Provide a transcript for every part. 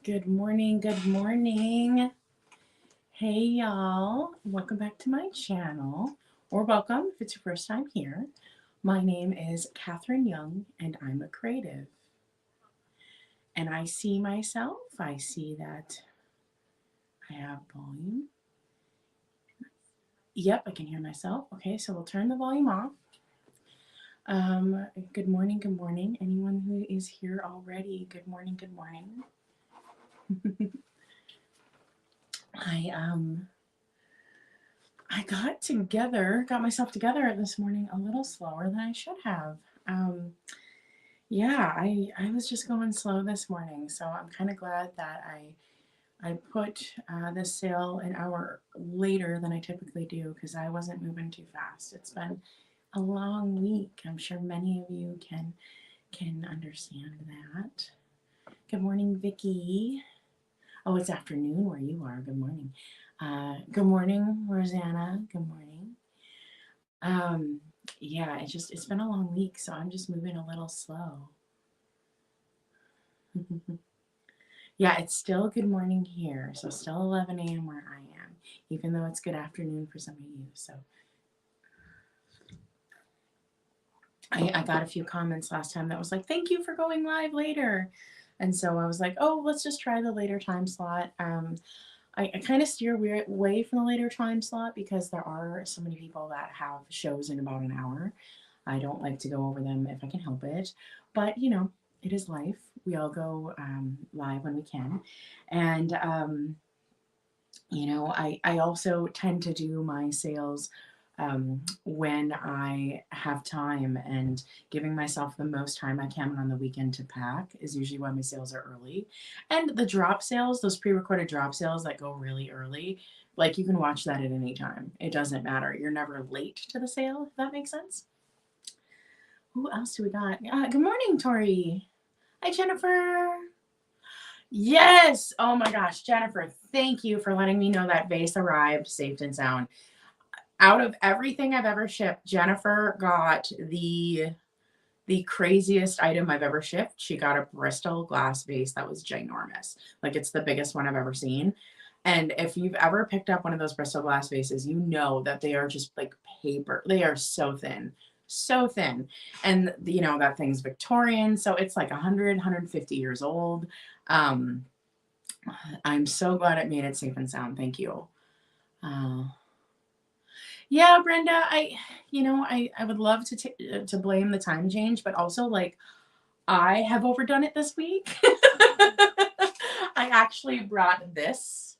Good morning, good morning. Hey y'all, welcome back to my channel, or welcome if it's your first time here. My name is Katherine Young and I'm a creative. And I see myself, I see that I have volume. Yep, I can hear myself. Okay, so we'll turn the volume off. Good morning, good morning. Anyone who is here already, good morning, good morning. I got myself together this morning a little slower than I should have. Yeah, I was just going slow this morning, so I'm kind of glad that I put this sale an hour later than I typically do because I wasn't moving too fast. It's been a long week. I'm sure many of you can understand that. Good morning, Vicki. Oh, it's afternoon where you are. Good morning. Good morning, Rosanna. Good morning. Yeah, it's been a long week, so I'm just moving a little slow. Yeah, it's still good morning here, so still 11 a.m. where I am, even though it's good afternoon for some of you. So I got a few comments last time that was like, thank you for going live later. And so I was like, oh, let's just try the later time slot. I kind of steer away from the later time slot because there are so many people that have shows in about an hour. I don't like to go over them if I can help it, but you know, it is life. We all go live when we can. And, you know, I also tend to do my sales when I have time, and giving myself the most time I can on the weekend to pack is usually when my sales are early. And the drop sales, those pre-recorded drop sales that go really early, like you can watch that at any time. It doesn't matter. You're never late to the sale, if that makes sense. Who else do we got? Good morning, Tori. Hi, Jennifer. Yes. Oh my gosh, Jennifer, thank you for letting me know that vase arrived safe and sound. Out of everything I've ever shipped, Jennifer got the craziest item I've ever shipped. She got a Bristol glass vase that was ginormous. Like, it's the biggest one I've ever seen. And if you've ever picked up one of those Bristol glass vases, you know that they are just like paper. They are so thin, so thin. And you know, that thing's Victorian, so it's like 100, 150 years old. I'm so glad it made it safe and sound. Thank you. Yeah, Brenda, I would love to blame the time change, but also like I have overdone it this week. I actually brought this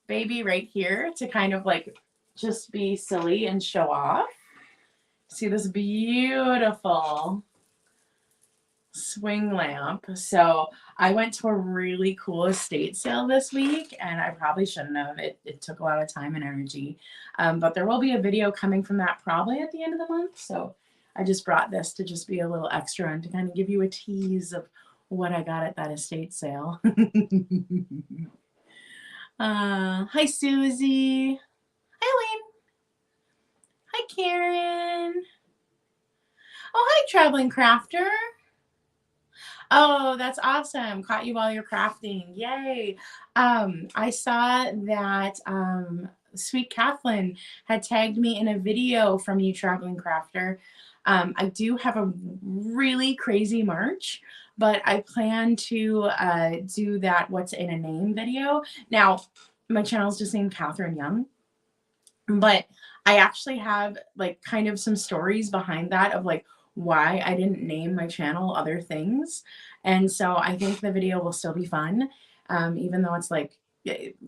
baby right here to kind of like just be silly and show off. See this beautiful swing lamp. So I went to a really cool estate sale this week, and I probably shouldn't have. It took a lot of time and energy. But there will be a video coming from that probably at the end of the month. So I just brought this to just be a little extra and to kind of give you a tease of what I got at that estate sale. Hi, Susie. Hi, Elaine. Hi, Karen. Oh, hi, Traveling Crafter. Oh, that's awesome. Caught you while you're crafting. Yay. I saw that Sweet Kathleen had tagged me in a video from you, Traveling Crafter. I do have a really crazy March, but I plan to do that What's in a Name video. Now, my channel is just named Katherine Young, but I actually have like kind of some stories behind that of like why I didn't name my channel other things. And so I think the video will still be fun. Even though it's like,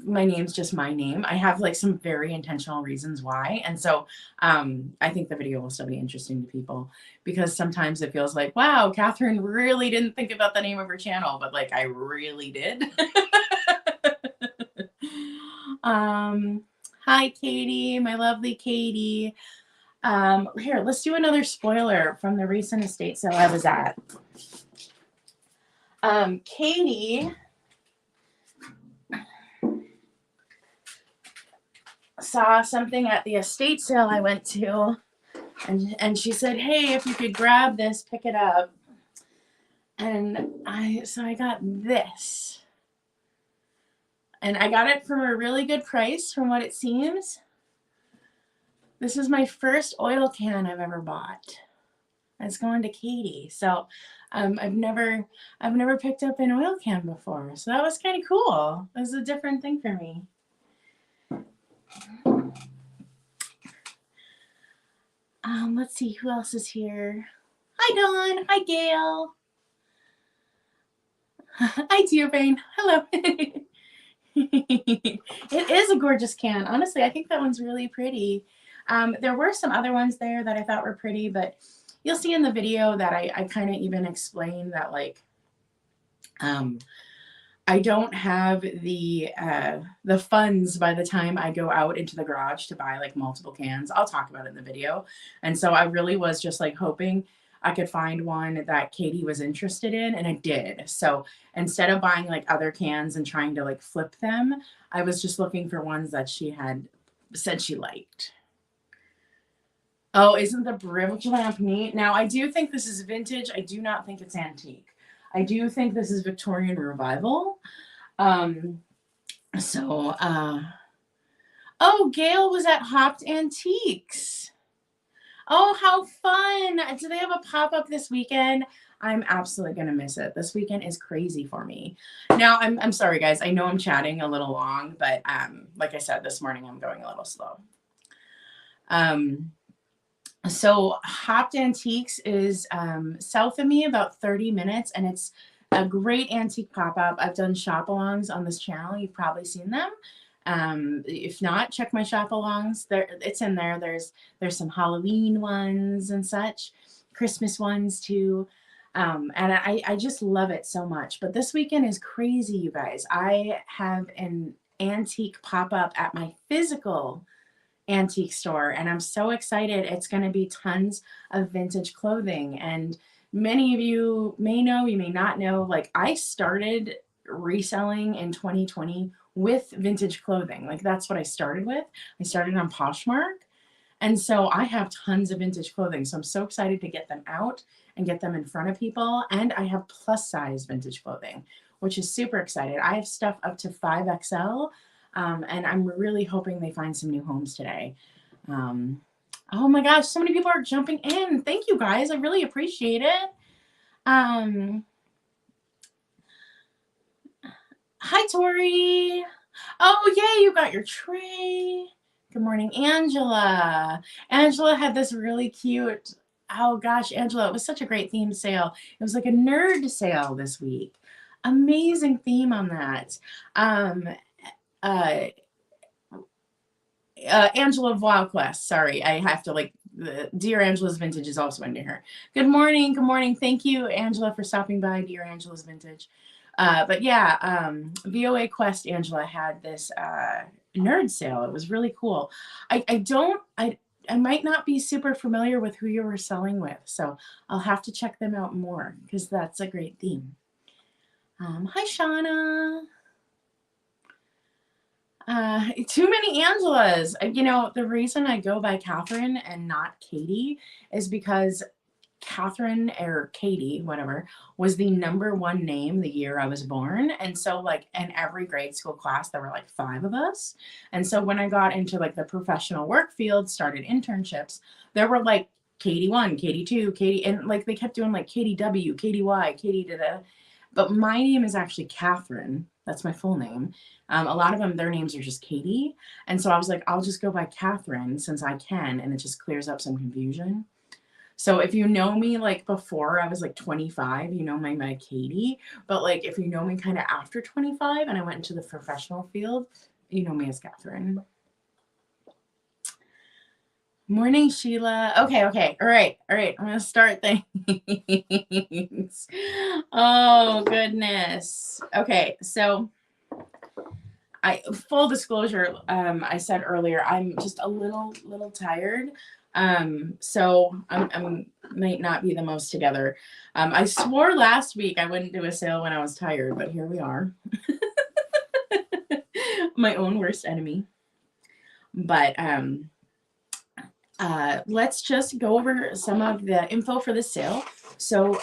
my name's just my name. I have like some very intentional reasons why. And so I think the video will still be interesting to people, because sometimes it feels like, wow, Katherine really didn't think about the name of her channel, but like I really did. Hi, Katie, my lovely Katie. Here, let's do another spoiler from the recent estate sale I was at. Katie saw something at the estate sale I went to, and she said, hey, if you could grab this, pick it up. And so I got this. And I got it for a really good price from what it seems. This is my first oil can I've ever bought. It's going to Katie. So I've never picked up an oil can before. So that was kind of cool. It was a different thing for me. Let's see who else is here. Hi Dawn. Hi Gail. Hi Teobane. Hello. It is a gorgeous can. Honestly, I think that one's really pretty. There were some other ones there that I thought were pretty, but you'll see in the video that I kind of even explain that, like, I don't have the funds by the time I go out into the garage to buy like multiple cans. I'll talk about it in the video. And so I really was just like hoping I could find one that Katie was interested in, and I did. So instead of buying like other cans and trying to like flip them, I was just looking for ones that she had said she liked. Oh, isn't the bridge lamp neat? Now, I do think this is vintage. I do not think it's antique. I do think this is Victorian Revival. Oh, Gail was at Hopped Antiques. Oh, how fun. Do they have a pop-up this weekend? I'm absolutely going to miss it. This weekend is crazy for me. Now, I'm sorry, guys. I know I'm chatting a little long, but like I said, this morning I'm going a little slow. So Hopped Antiques is south of me about 30 minutes, and it's a great antique pop-up. I've done shop-alongs on this channel. You've probably seen them. If not, check my shop-alongs. It's in there. There's some Halloween ones and such, Christmas ones too. And I just love it so much. But this weekend is crazy, you guys. I have an antique pop-up at my physical antique store, and I'm so excited. It's going to be tons of vintage clothing, and many of you may know, you may not know, like I started reselling in 2020 with vintage clothing. Like that's what I started with. I started on Poshmark, and so I have tons of vintage clothing. So I'm so excited to get them out and get them in front of people. And I have plus size vintage clothing, which is super excited. I have stuff up to 5XL. And I'm really hoping they find some new homes today. Oh my gosh, so many people are jumping in. Thank you guys. I really appreciate it. Hi, Tori. Oh, yay, you got your tray. Good morning, Angela. Angela had this really cute, oh gosh, Angela, it was such a great theme sale. It was like a nerd sale this week. Amazing theme on that. Angela Voilquest, sorry, I have to like, Dear Angela's Vintage is also into her. Good morning, good morning. Thank you, Angela, for stopping by, Dear Angela's Vintage. But yeah, VOA Quest Angela had this nerd sale. It was really cool. I might not be super familiar with who you were selling with, so I'll have to check them out more because that's a great theme. Hi, Shauna. Too many Angelas. You know, the reason I go by Katherine and not Katie is because Katherine or Katie, whatever, was the #1 name the year I was born. And so like in every grade school class, there were like 5 of us. And so when I got into like the professional work field, started internships, there were like Katie 1, Katie 2, Katie, and like they kept doing like Katie W, Katie Y, Katie da. But my name is actually Katherine. That's my full name. A lot of them, their names are just Katie. And so I was like, I'll just go by Katherine since I can, and it just clears up some confusion. So if you know me like before I was like 25, you know my Katie. But like if you know me kind of after 25 and I went into the professional field, you know me as Katherine. Morning, Sheila. Okay. All right. I'm going to start things. Oh, goodness. Okay, so full disclosure, I said earlier, I'm just a little tired. So I'm might not be the most together. I swore last week I wouldn't do a sale when I was tired, but here we are. My own worst enemy. But let's just go over some of the info for the sale. So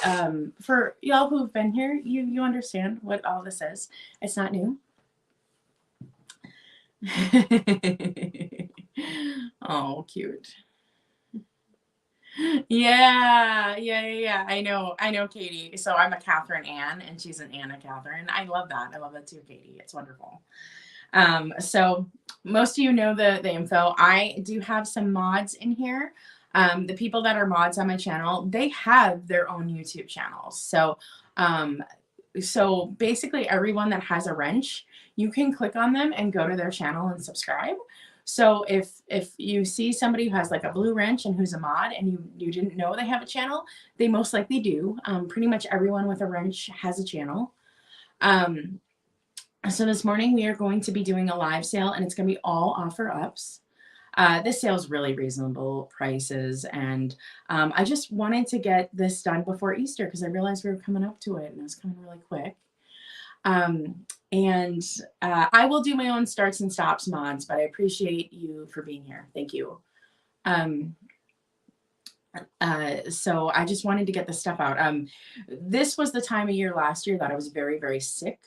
for y'all who've been here, you understand what all this is. It's not new. Oh, cute. Yeah, yeah. I know Katie. So I'm a Catherine Ann, and she's an Anna Catherine. I love that. I love that too, Katie. It's wonderful. So most of you know the info. I do have some mods in here. The people that are mods on my channel, they have their own YouTube channels. Um, so basically everyone that has a wrench, you can click on them and go to their channel and subscribe. So if you see somebody who has like a blue wrench and who's a mod and you didn't know they have a channel, they most likely do. Pretty much everyone with a wrench has a channel. So this morning we are going to be doing a live sale, and it's going to be all offer ups. This sale is really reasonable prices, and I just wanted to get this done before Easter because I realized we were coming up to it and it was coming really quick. I will do my own starts and stops mods, but I appreciate you for being here. Thank you. So I just wanted to get this stuff out. This was the time of year last year that I was very, very sick.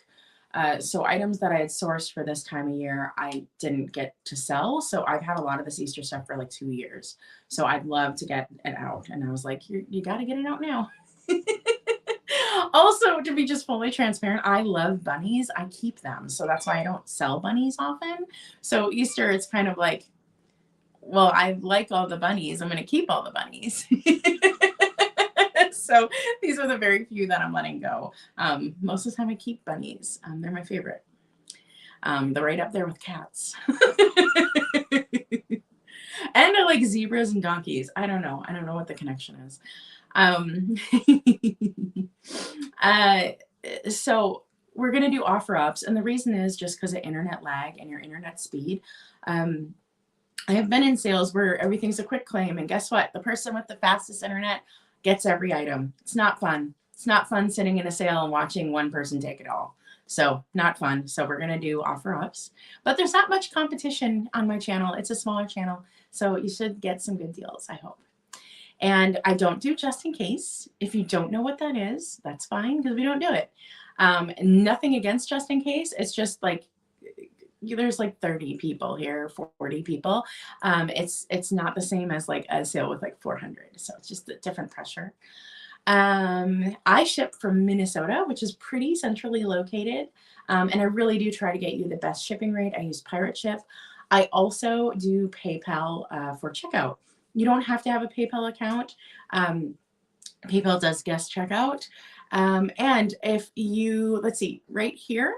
So items that I had sourced for this time of year, I didn't get to sell. So I've had a lot of this Easter stuff for like 2 years. So I'd love to get it out. And I was like, you got to get it out now. Also, to be just fully transparent, I love bunnies. I keep them. So that's why I don't sell bunnies often. So Easter, it's kind of like, well, I like all the bunnies. I'm going to keep all the bunnies. So these are the very few that I'm letting go. Most of the time I keep bunnies. They're my favorite. They're right up there with cats. And I like zebras and donkeys. I don't know. I don't know what the connection is. So we're going to do offer ups. And the reason is just because of internet lag and your internet speed. I have been in sales where everything's a quick claim. And guess what? The person with the fastest internet gets every item. It's not fun. It's not fun sitting in a sale and watching one person take it all. So not fun. So we're going to do offer ups, but there's not much competition on my channel. It's a smaller channel. So you should get some good deals, I hope. And I don't do just in case. If you don't know what that is, that's fine because we don't do it. Nothing against just in case. It's just like, there's like 30 people here, 40 people. It's not the same as like a sale with like 400. So it's just a different pressure. I ship from Minnesota, which is pretty centrally located. And I really do try to get you the best shipping rate. I use Pirate Ship. I also do PayPal for checkout. You don't have to have a PayPal account. PayPal does guest checkout. And if you, let's see, right here,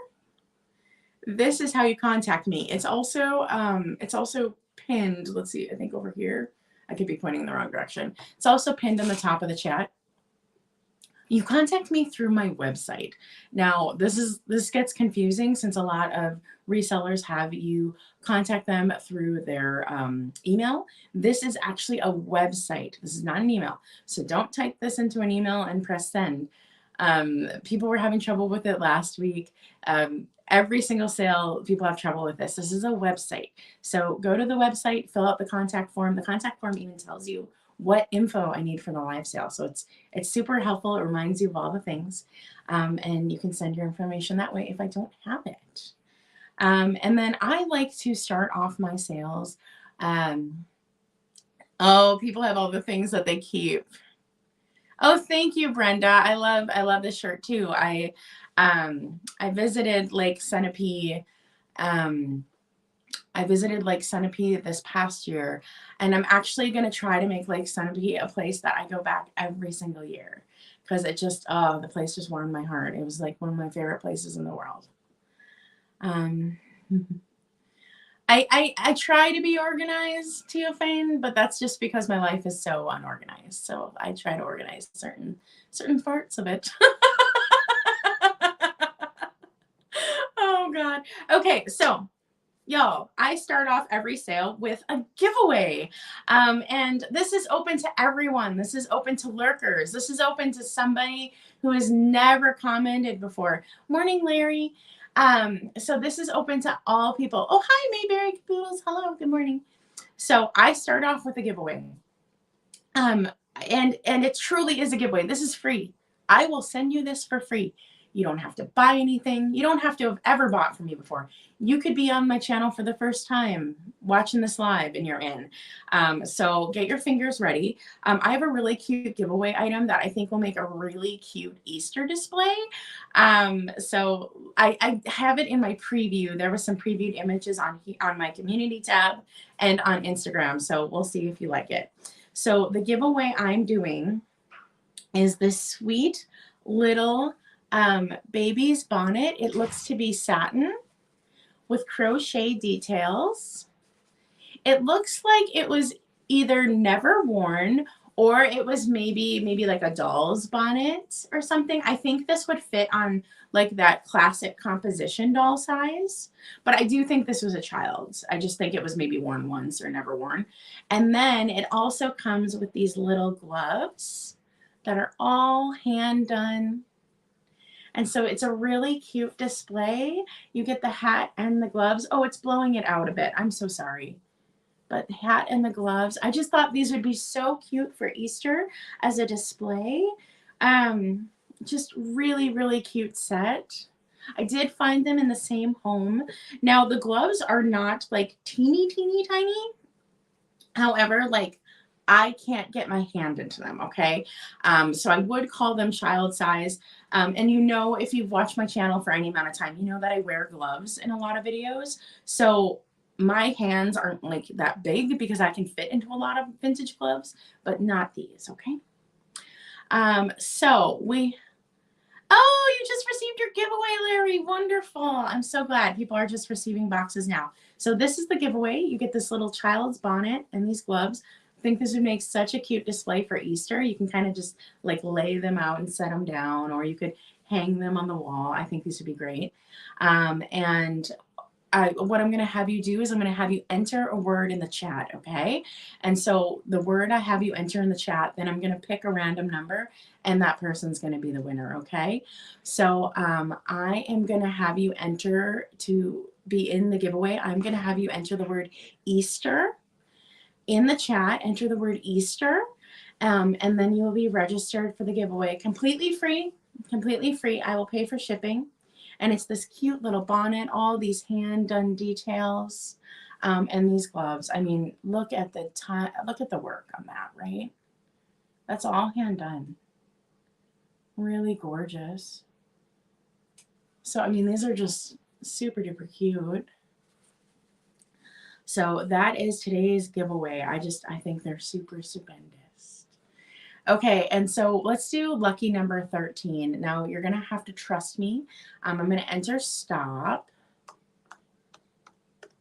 this is how you contact me. It's also pinned. Let's see, I think over here. I could be pointing in the wrong direction. It's also pinned on the top of the chat. You contact me through my website. Now, this gets confusing since a lot of resellers have you contact them through their email. This is actually a website. This is not an email. So don't type this into an email and press send. People were having trouble with it last week. Every single sale, people have trouble with this. This is a website. So go to the website, fill out the contact form. The contact form even tells you what info I need for the live sale. So it's super helpful. It reminds you of all the things. And you can send your information that way if I don't have it. And then I like to start off my sales. Oh, people have all the things that they keep. Oh, thank you, Brenda. I love this shirt too. I visited Lake Sunapee. I visited Lake Sunapee this past year, and I'm actually going to try to make Lake Sunapee a place that I go back every single year because it just, oh, the place just warmed my heart. It was like one of my favorite places in the world. I try to be organized, Teofane, but that's just because my life is so unorganized. So I try to organize certain parts of it. Oh God. Okay, so y'all, I start off every sale with a giveaway. And this is open to everyone. This is open to lurkers. This is open to somebody who has never commented before. Morning, Larry. So this is open to all people. Oh, hi, Mayberry Caboodles. Hello, good morning. So I start off with a giveaway. And it truly is a giveaway. This is free. I will send you this for free. You don't have to buy anything. You don't have to have ever bought from me before. You could be on my channel for the first time watching this live and you're in. So get your fingers ready. I have a really cute giveaway item that I think will make a really cute Easter display. So I have it in my preview. There was some previewed images on my community tab and on Instagram. So we'll see if you like it. So the giveaway I'm doing is this sweet little baby's bonnet. It looks to be satin with crochet details. It looks like it was either never worn or it was maybe like a doll's bonnet or something. I think this would fit on like that classic composition doll size, but I do think this was a child's. I just think it was maybe worn once or never worn. And then it also comes with these little gloves that are all hand done. And so it's a really cute display. You get the hat and the gloves. Oh, it's blowing it out a bit. I'm so sorry. But the hat and the gloves, I just thought these would be so cute for Easter as a display. Just really, really cute set. I did find them in the same home. Now the gloves are not like teeny tiny. However, like I can't get my hand into them, okay? So I would call them child size. And you know, if you've watched my channel for any amount of time, you know that I wear gloves in a lot of videos. So my hands aren't like that big because I can fit into a lot of vintage gloves, but not these, okay? Oh, you just received your giveaway, Larry. Wonderful. I'm so glad people are just receiving boxes now. So this is the giveaway. You get this little child's bonnet and these gloves. I think this would make such a cute display for Easter. You can kind of just like lay them out and set them down, or you could hang them on the wall. I think these would be great. What I'm going to have you do is I'm going to have you enter a word in the chat, okay? And so the word I have you enter in the chat, then I'm going to pick a random number, and that person's going to be the winner, okay? So I am going to have you enter to be in the giveaway. I'm going to have you enter the word Easter in the chat. Enter the word Easter, and then you'll be registered for the giveaway. Completely free, completely free. I will pay for shipping. And it's this cute little bonnet, all these hand-done details, and these gloves. I mean, look at the work on that, right? That's all hand-done. Really gorgeous. So, I mean, these are just super duper cute. So that is today's giveaway. I think they're super stupendous. Okay, and so let's do lucky number 13. Now you're gonna have to trust me. I'm gonna enter stop,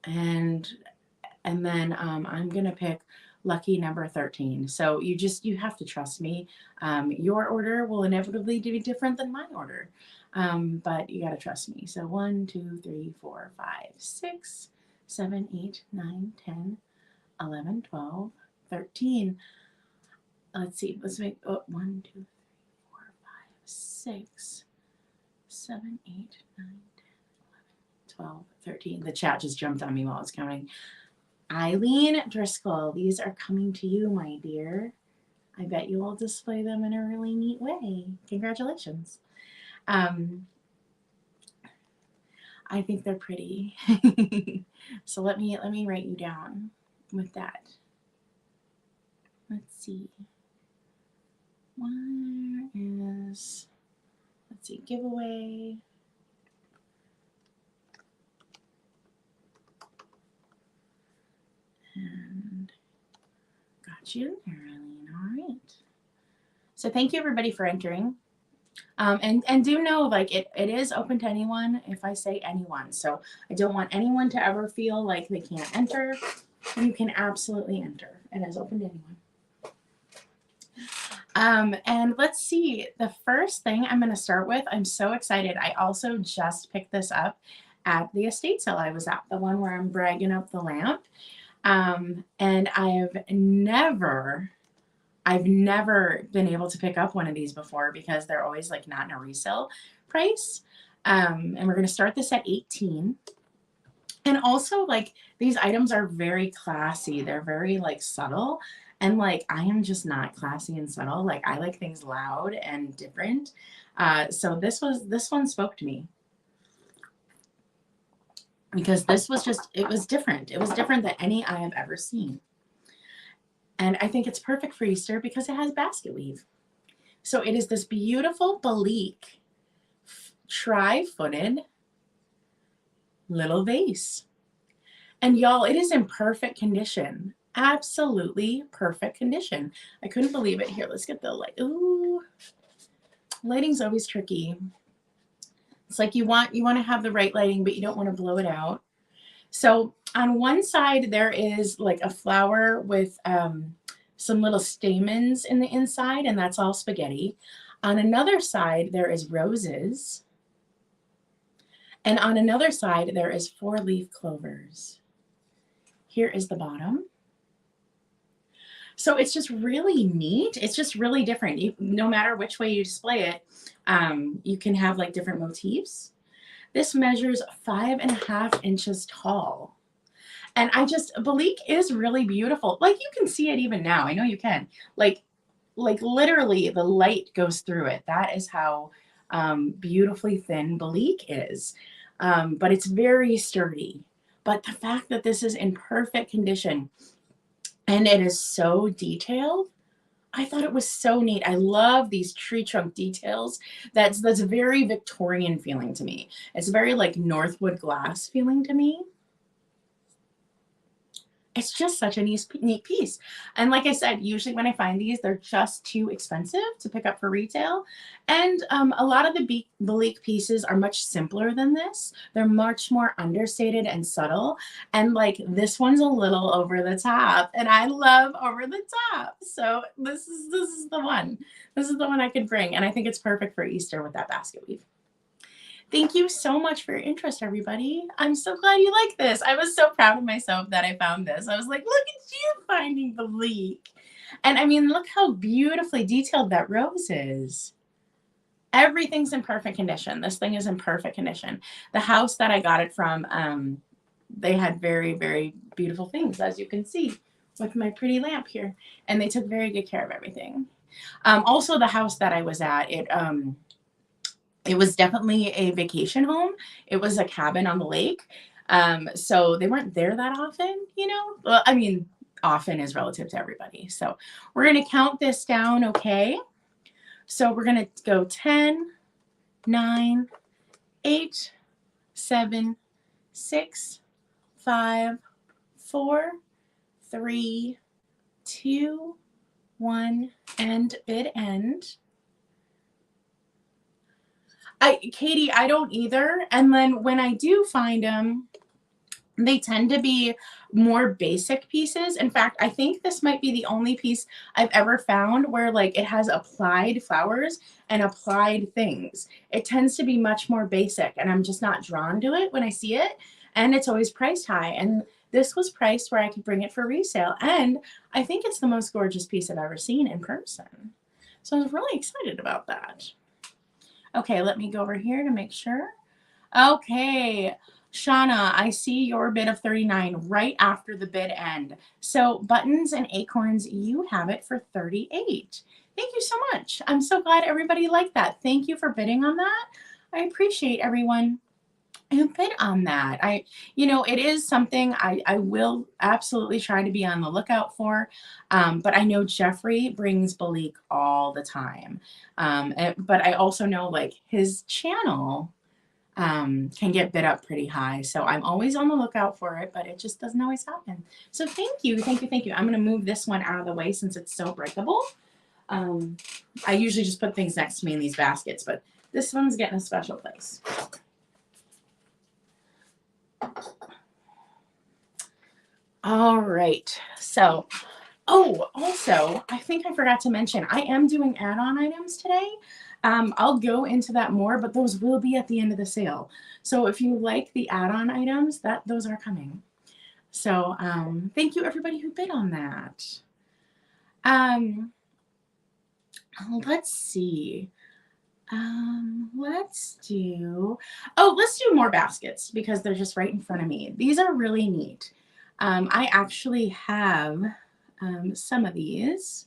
and then I'm gonna pick lucky number 13. So you have to trust me. Your order will inevitably be different than my order, but you gotta trust me. So 1, 2, 3, 4, 5, 6, 7, 8, 9, 10, 11, 12, 13. Let's see. Let's make 1, 2, 3, 4, 5, 6, 7, 8, 9, 10, 11, 12, 13. The chat just jumped on me while I was counting. Eileen Driscoll, these are coming to you, my dear. I bet you will display them in a really neat way. Congratulations. I think they're pretty. So let me write you down with that. Let's see. Where is, let's see, giveaway. And got you there, Eileen. All right. So thank you everybody for entering. And do know, like, it is open to anyone if I say anyone. So I don't want anyone to ever feel like they can't enter. You can absolutely enter. It is open to anyone. And let's see, the first thing I'm going to start with, I'm so excited. I also just picked this up at the estate sale I was at, the one where I'm bragging up the lamp. And I've never been able to pick up one of these before because they're always like not in a resale price. And we're going to start this at 18. And also, like, these items are very classy. They're very like subtle. And like, I am just not classy and subtle. Like, I like things loud and different. So this one spoke to me, because this was just, it was different. It was different than any I have ever seen. And I think it's perfect for Easter because it has basket weave. So it is this beautiful Balik tri-footed little vase. And y'all, it is in perfect condition. Absolutely perfect condition. I couldn't believe it. Here, let's get the light. Ooh, lighting's always tricky. It's like you want to have the right lighting, but you don't want to blow it out. So on one side, there is like a flower with some little stamens in the inside, and that's all spaghetti. On another side, there is roses. And on another side, there is 4-leaf clovers. Here is the bottom. So it's just really neat. It's just really different. No matter which way you display it, you can have like different motifs. This measures 5.5 inches tall. And Balik is really beautiful. Like, you can see it even now. I know you can. Like literally the light goes through it. That is how beautifully thin Balik is. But it's very sturdy. But the fact that this is in perfect condition and it is so detailed, I thought it was so neat. I love these tree trunk details. That's very Victorian feeling to me. It's very like Northwood glass feeling to me. It's just such a neat piece. And like I said, usually when I find these, they're just too expensive to pick up for retail. And a lot of the Balik pieces are much simpler than this. They're much more understated and subtle. And like, this one's a little over the top, and I love over the top. So this is the one. This is the one I could bring. And I think it's perfect for Easter with that basket weave. Thank you so much for your interest, everybody. I'm so glad you like this. I was so proud of myself that I found this. I was like, look at you finding Balik. And I mean, look how beautifully detailed that rose is. Everything's in perfect condition. This thing is in perfect condition. The house that I got it from, they had very, very beautiful things, as you can see with my pretty lamp here. And they took very good care of everything. Also, the house that I was at, it was definitely a vacation home. It was a cabin on the lake. So they weren't there that often, you know? Well, I mean, often is relative to everybody. So we're going to count this down, okay? So we're going to go 10, 9, 8, 7, 6, 5, 4, 3, 2, 1, and bid end. Katie, I don't either. And then when I do find them, they tend to be more basic pieces. In fact, I think this might be the only piece I've ever found where like it has applied flowers and applied things. It tends to be much more basic, and I'm just not drawn to it when I see it. And it's always priced high. And this was priced where I could bring it for resale. And I think it's the most gorgeous piece I've ever seen in person. So I was really excited about that. Okay, let me go over here to make sure. Okay, Shauna, I see your bid of 39 right after the bid end. So buttons and acorns, you have it for 38. Thank you so much. I'm so glad everybody liked that. Thank you for bidding on that. I appreciate everyone who bid on that. It is something I will absolutely try to be on the lookout for. But I know Jeffrey brings Balik all the time. But I also know like his channel can get bid up pretty high. So I'm always on the lookout for it, but it just doesn't always happen. So thank you. I'm going to move this one out of the way since it's so breakable. I usually just put things next to me in these baskets, but this one's getting a special place. All right. So, also, I think I forgot to mention, I am doing add-on items today. I'll go into that more, but those will be at the end of the sale. So if you like the add-on items, those are coming. So thank you everybody who bid on that. Let's see. Let's do more baskets because they're just right in front of me. These are really neat. I actually have some of these.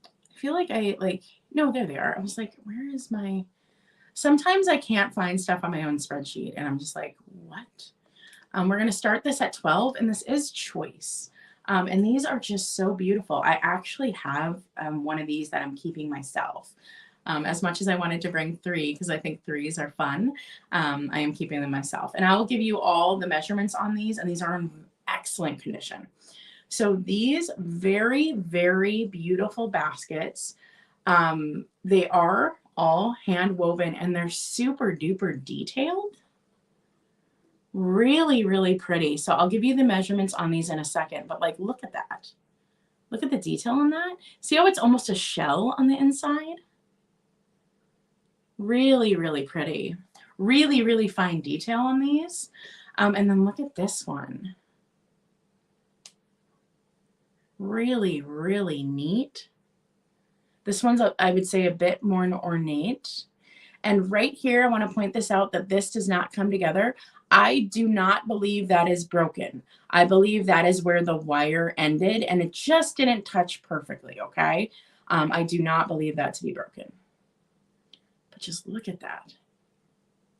I feel like no, there they are. I was like, where is my, sometimes I can't find stuff on my own spreadsheet and I'm just like, what? We're going to start this at 12 and this is choice. And these are just so beautiful. I actually have one of these that I'm keeping myself. As much as I wanted to bring 3 because I think 3s are fun, I am keeping them myself. And I will give you all the measurements on these, and these are in excellent condition. So these very, very beautiful baskets, they are all hand woven and they're super duper detailed. Really, really pretty. So I'll give you the measurements on these in a second, but like, look at that. Look at the detail on that. See how it's almost a shell on the inside? Really, really pretty. Really, really fine detail on these. And then look at this one. Really, really neat. This one's, I would say, a bit more ornate. And right here, I want to point this out that this does not come together. I do not believe that is broken. I believe that is where the wire ended and it just didn't touch perfectly, okay? I do not believe that to be broken. But just look at that.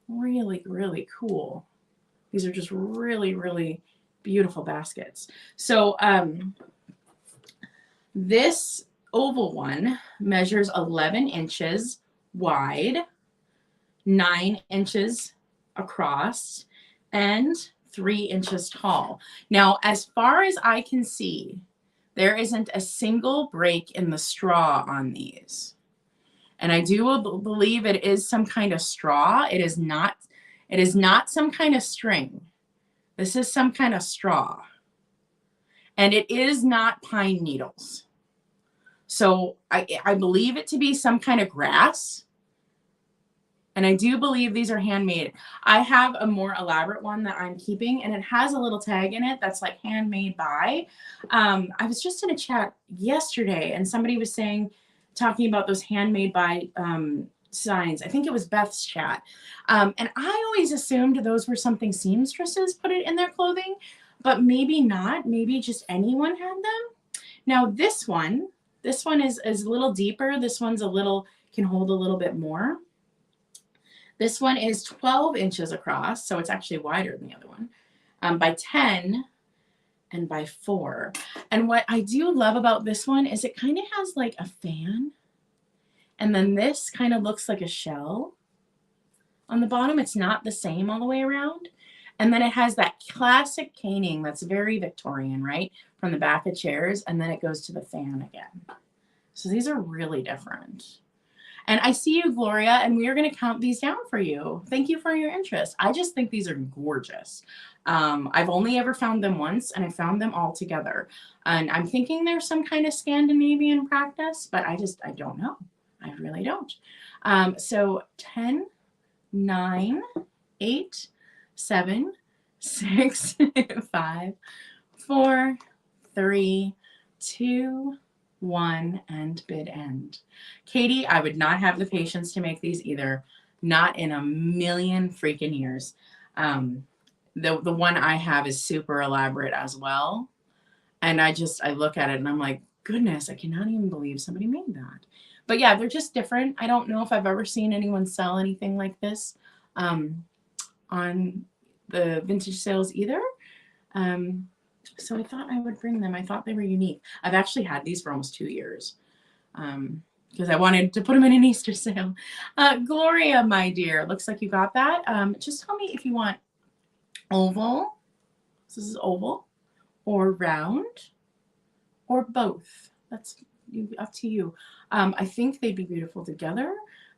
Really, really cool. These are just really, really beautiful baskets. So this oval one measures 11 inches wide, 9 inches across, and 3 inches tall. Now, as far as I can see, there isn't a single break in the straw on these. And I do believe it is some kind of straw. It is not some kind of string. This is some kind of straw. And it is not pine needles. So I believe it to be some kind of grass. And I do believe these are handmade. I have a more elaborate one that I'm keeping, and it has a little tag in it that's like handmade by. I was just in a chat yesterday, and somebody was talking about those handmade by signs. I think it was Beth's chat. And I always assumed those were something seamstresses put it in their clothing, but maybe not. Maybe just anyone had them. Now this one is a little deeper. This one's can hold a little bit more. This one is 12 inches across, so it's actually wider than the other one, by 10 and by 4. And what I do love about this one is it kind of has like a fan, and then this kind of looks like a shell on the bottom. It's not the same all the way around. And then it has that classic caning that's very Victorian, right? From the back of chairs, and then it goes to the fan again. So these are really different. And I see you, Gloria, and we are going to count these down for you. Thank you for your interest. I just think these are gorgeous. I've only ever found them once, and I found them all together. And I'm thinking there's some kind of Scandinavian practice, but I don't know. I really don't. So 10, 9, 8, 7, 6, 5, 4, 3, 2, 1, and bid end. Katie, I would not have the patience to make these either. Not in a million freaking years. The one I have is super elaborate as well. And I look at it and I'm like, goodness, I cannot even believe somebody made that. But yeah, they're just different. I don't know if I've ever seen anyone sell anything like this on the vintage sales either. So I thought I would bring them. I thought they were unique. I've actually had these for almost 2 years because I wanted to put them in an Easter sale. Gloria, my dear, looks like you got that. Just tell me if you want oval. This is oval, or round, or both. That's up to you. I think they'd be beautiful together.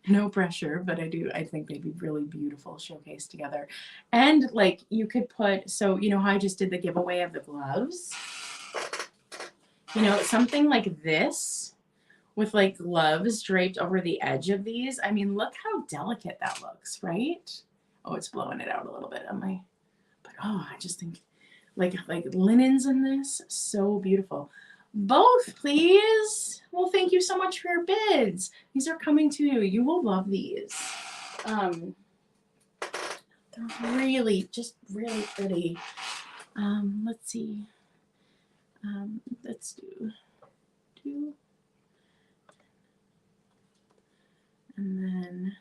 No pressure, but I think they'd be really beautiful showcased together. And like you could put, so you know how I just did the giveaway of the gloves? You know, something like this with like gloves draped over the edge of these. I mean, look how delicate that looks, right? Oh, it's blowing it out a little bit on my, but oh, I just think like linens in this, so beautiful. Both, please. Well, thank you so much for your bids. These are coming to you. You will love these. They're really, just really pretty. Let's see. Let's do 2. And then,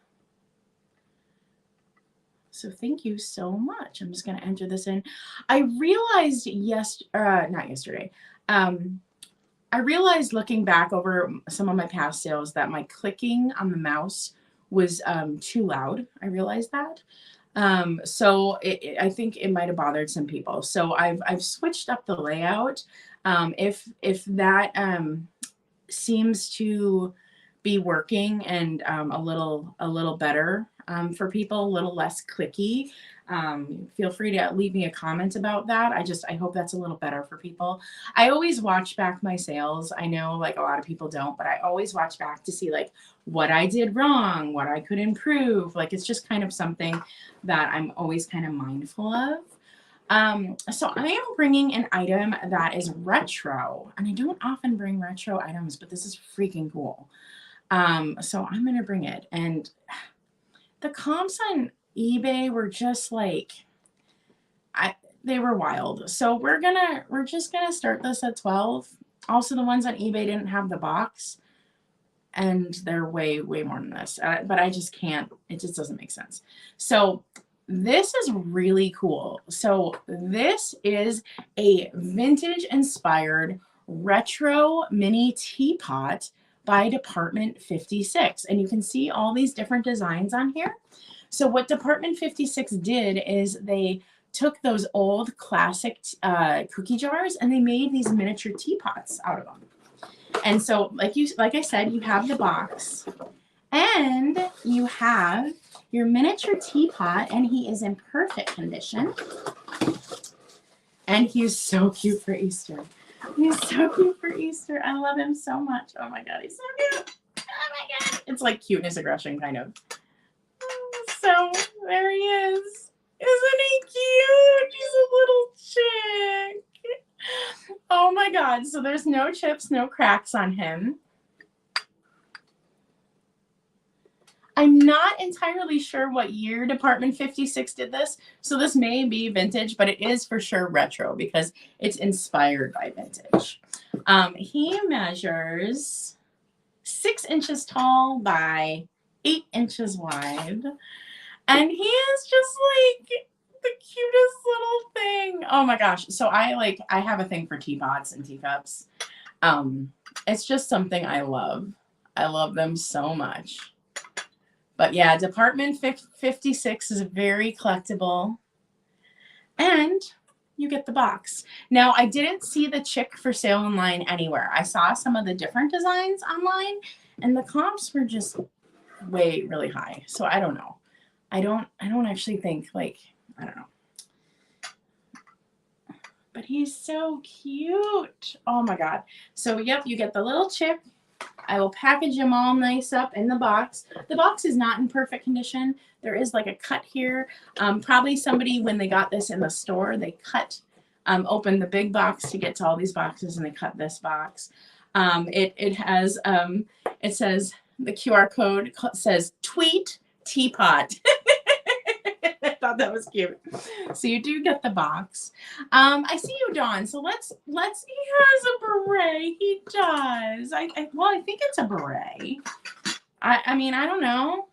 so thank you so much. I'm just going to enter this in. I realized not yesterday. I realized looking back over some of my past sales that my clicking on the mouse was too loud. I realized that. So I think it might have bothered some people. So I've switched up the layout. If that seems to be working and a little better for people, a little less clicky, feel free to leave me a comment about that. I hope that's a little better for people. I always watch back my sales. I know like a lot of people don't, but I always watch back to see like what I did wrong, what I could improve. Like it's just kind of something that I'm always kind of mindful of. So I am bringing an item that is retro, and I don't often bring retro items, but this is freaking cool. So I'm going to bring it, and the comps on eBay were just like, they were wild. So we're just going to start this at 12. Also, the ones on eBay didn't have the box, and they're way, way more than this, but I just can't, it just doesn't make sense. So this is really cool. So this is a vintage inspired retro mini teapot by Department 56. And you can see all these different designs on here. So what Department 56 did is they took those old classic cookie jars and they made these miniature teapots out of them. And so like I said, you have the box and you have your miniature teapot, and he is in perfect condition. And he's so cute for Easter. He's so cute for Easter. I love him so much. Oh my God, he's so cute. Oh my God. It's like cuteness aggression, kind of. So there he is. Isn't he cute? He's a little chick. Oh my God. So there's no chips, no cracks on him. I'm not entirely sure what year Department 56 did this. So this may be vintage, but it is for sure retro because it's inspired by vintage. He measures 6 inches tall by 8 inches wide. And he is just like the cutest little thing. Oh my gosh. So I have a thing for teapots and teacups. It's just something I love. I love them so much. But yeah, Department 56 is very collectible. And you get the box. Now, I didn't see the chick for sale online anywhere. I saw some of the different designs online, and the comps were just really high. So I don't know. I don't actually think, like, I don't know. But he's so cute. Oh my God. So yep, you get the little chip. I will package them all nice up in the box. The box is not in perfect condition. There is like a cut here. Probably somebody, when they got this in the store, they cut open the big box to get to all these boxes, and they cut this box. It has, it says, the QR code says tweet teapot. I thought that was cute. So you do get the box. I see you, Dawn. So let's. He has a beret. He does. Well, I think it's a beret. I mean, I don't know.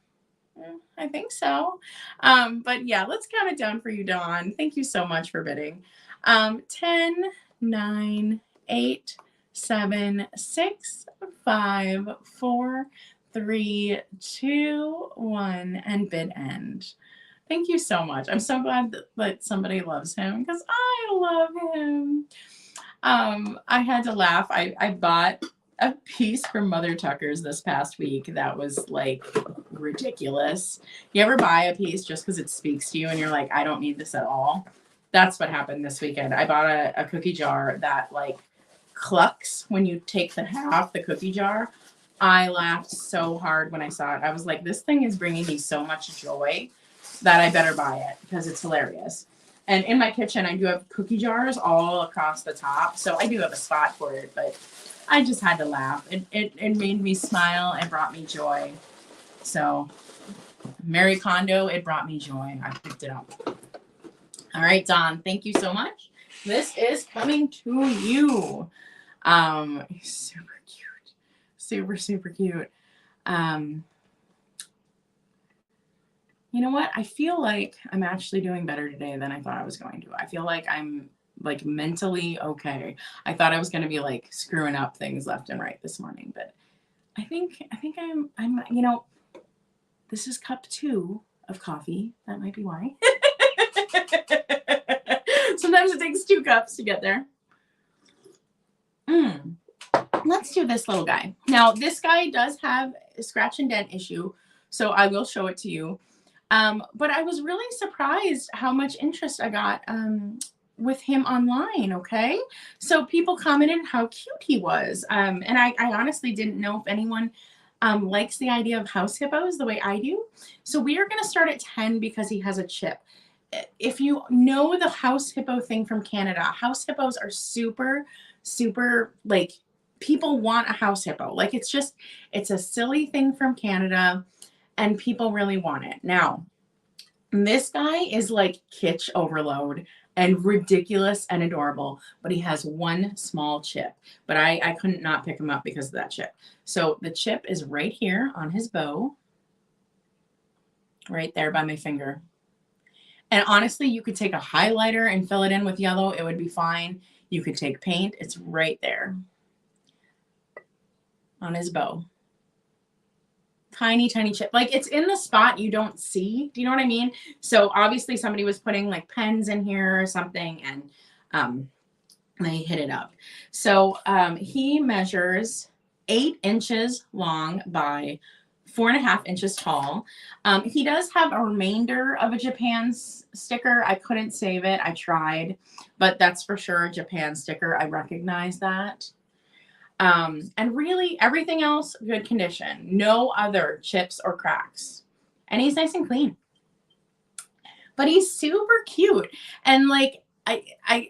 I think so. But yeah, let's count it down for you, Dawn. Thank you so much for bidding. 10, 9, 8, 7, 6, 5, 4, 3, 2, 1, and bid end. Thank you so much. I'm so glad that somebody loves him because I love him. I had to laugh. I bought a piece from Mother Tucker's this past week that was like ridiculous. You ever buy a piece just because it speaks to you and you're like, I don't need this at all? That's what happened this weekend. I bought a cookie jar that like clucks when you take the head off the cookie jar. I laughed so hard when I saw it. I was like, this thing is bringing me so much joy that I better buy it because it's hilarious. And in my kitchen, I do have cookie jars all across the top. So I do have a spot for it, but I just had to laugh. It made me smile. It brought me joy. So Mary Kondo, it brought me joy. I picked it up. All right, Dawn, thank you so much. This is coming to you. He's super cute. Super, super cute. You know what? I feel like I'm actually doing better today than I thought I was going to. I feel like I'm like mentally okay. I thought I was going to be like screwing up things left and right this morning, but I think I'm you know, this is cup 2 of coffee. That might be why. Sometimes it takes 2 cups to get there. Let's do this little guy. Now, this guy does have a scratch and dent issue, so I will show it to you. But I was really surprised how much interest I got with him online, okay? So people commented how cute he was. And I honestly didn't know if anyone likes the idea of house hippos the way I do. So we are going to start at 10 because he has a chip. If you know the house hippo thing from Canada, house hippos are super, super, like, people want a house hippo. Like, it's a silly thing from Canada, and people really want it. Now, this guy is like kitsch overload and ridiculous and adorable, but he has one small chip. But I couldn't not pick him up because of that chip. So the chip is right here on his bow, right there by my finger. And honestly, you could take a highlighter and fill it in with yellow. It would be fine. You could take paint. It's right there on his bow. Tiny, tiny chip. Like, it's in the spot you don't see. Do you know what I mean? So obviously somebody was putting like pens in here or something, and they hit it up. So he measures 8 inches long by 4.5 inches tall. He does have a remainder of a Japan sticker. I couldn't save it. I tried, but that's for sure a Japan sticker. I recognize that. And really everything else, good condition. No other chips or cracks. And he's nice and clean. But he's super cute. And like,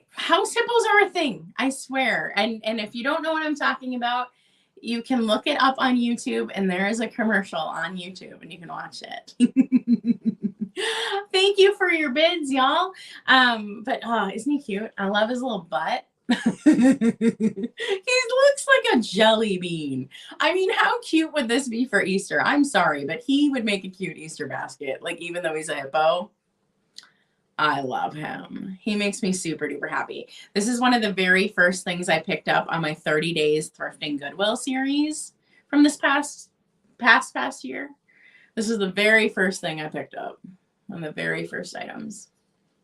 house hippos are a thing, I swear. And if you don't know what I'm talking about, you can look it up on YouTube, and there is a commercial on YouTube and you can watch it. Thank you for your bids, y'all. But isn't he cute? I love his little butt. He looks like a jelly bean. I mean, how cute would this be for Easter? I'm sorry, but he would make a cute Easter basket. Like, even though he's a hippo, I love him. He makes me super duper happy. This is one of the very first things I picked up on my 30 Days Thrifting Goodwill series from this past year. This is the very first thing I picked up. One of the very first items.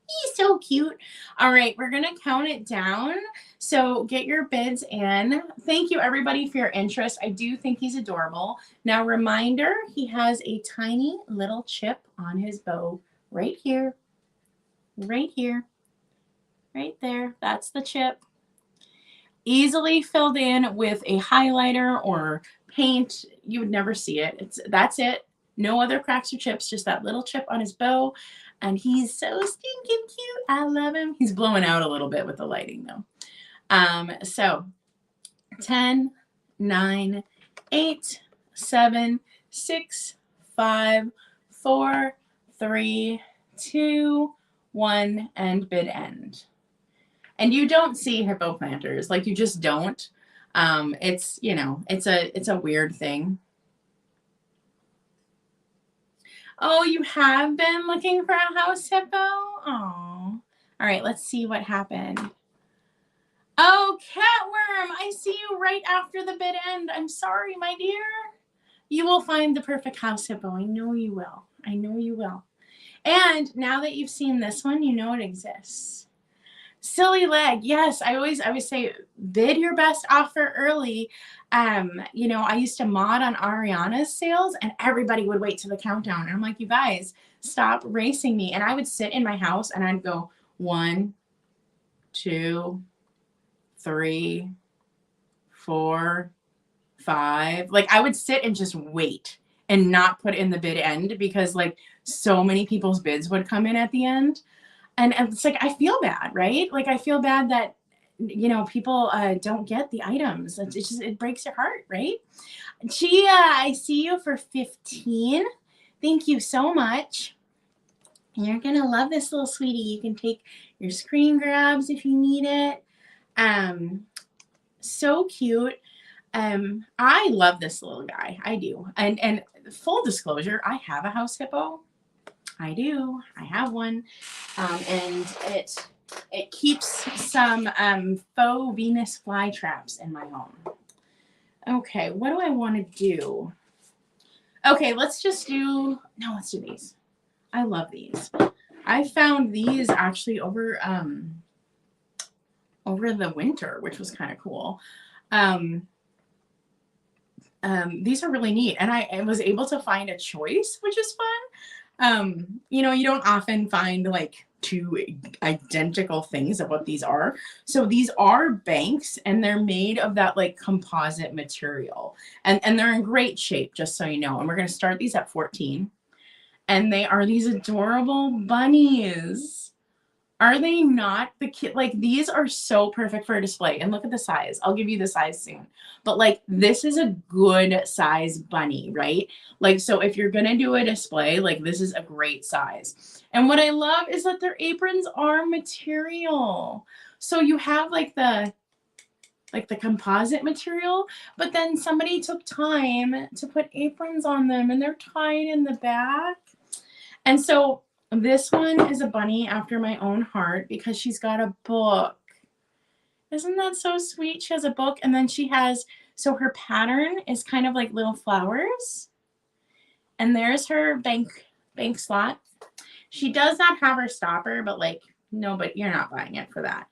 He's so cute. All right, we're going to count it down. So get your bids in. Thank you, everybody, for your interest. I do think he's adorable. Now, reminder, he has a tiny little chip on his bow right here. Right here. Right there. That's the chip. Easily filled in with a highlighter or paint. You would never see it. That's it. No other cracks or chips, just that little chip on his bow. And he's so stinking cute. I love him. He's blowing out a little bit with the lighting, though. So 10, 9, 8, 7, 6, 5, 4, 3, 2, 1, and bid end. And you don't see hippo planters. Like, you just don't. It's, you know, it's a weird thing. Oh, you have been looking for a house hippo? Oh. All right, let's see what happened. Oh, Catworm, I see you right after the bid end. I'm sorry, my dear. You will find the perfect house hippo. I know you will. I know you will. And now that you've seen this one, you know it exists. Silly leg. Yes, I always say bid your best offer early. You know, I used to mod on Ariana's sales, and everybody would wait to the countdown. And I'm like, you guys, stop racing me. And I would sit in my house and I'd go 1, 2, 3, 4, 5. Like, I would sit and just wait and not put in the bid end because like so many people's bids would come in at the end. And it's like, I feel bad, right? Like, I feel bad that, you know, people don't get the items. It breaks your heart, right? Gia, I see you for 15. Thank you so much. You're gonna love this little sweetie. You can take your screen grabs if you need it. So cute. I love this little guy. I do. And full disclosure, I have a house hippo. I do. I have one. And it keeps some faux Venus flytraps in my home. Okay, what do I want to do? Okay, let's do these. I love these. I found these actually over the winter, which was kind of cool. These are really neat, and I was able to find a choice, which is fun. You know, you don't often find like two identical things of what these are. So these are banks, and they're made of that like composite material, and they're in great shape, just so you know. And we're going to start these at 14, and they are these adorable bunnies. Are they not the cute? Like, these are so perfect for a display. And look at the size. I'll give you the size soon. But like, this is a good size bunny, right? Like, so if you're going to do a display, like this is a great size. And what I love is that their aprons are material. So you have like the composite material, but then somebody took time to put aprons on them, and they're tied in the back. And so this one is a bunny after my own heart because she's got a book. Isn't that so sweet? She has a book, and then she has, so her pattern is kind of like little flowers. And there's her bank slot. She does not have her stopper, but like, no, but you're not buying it for that.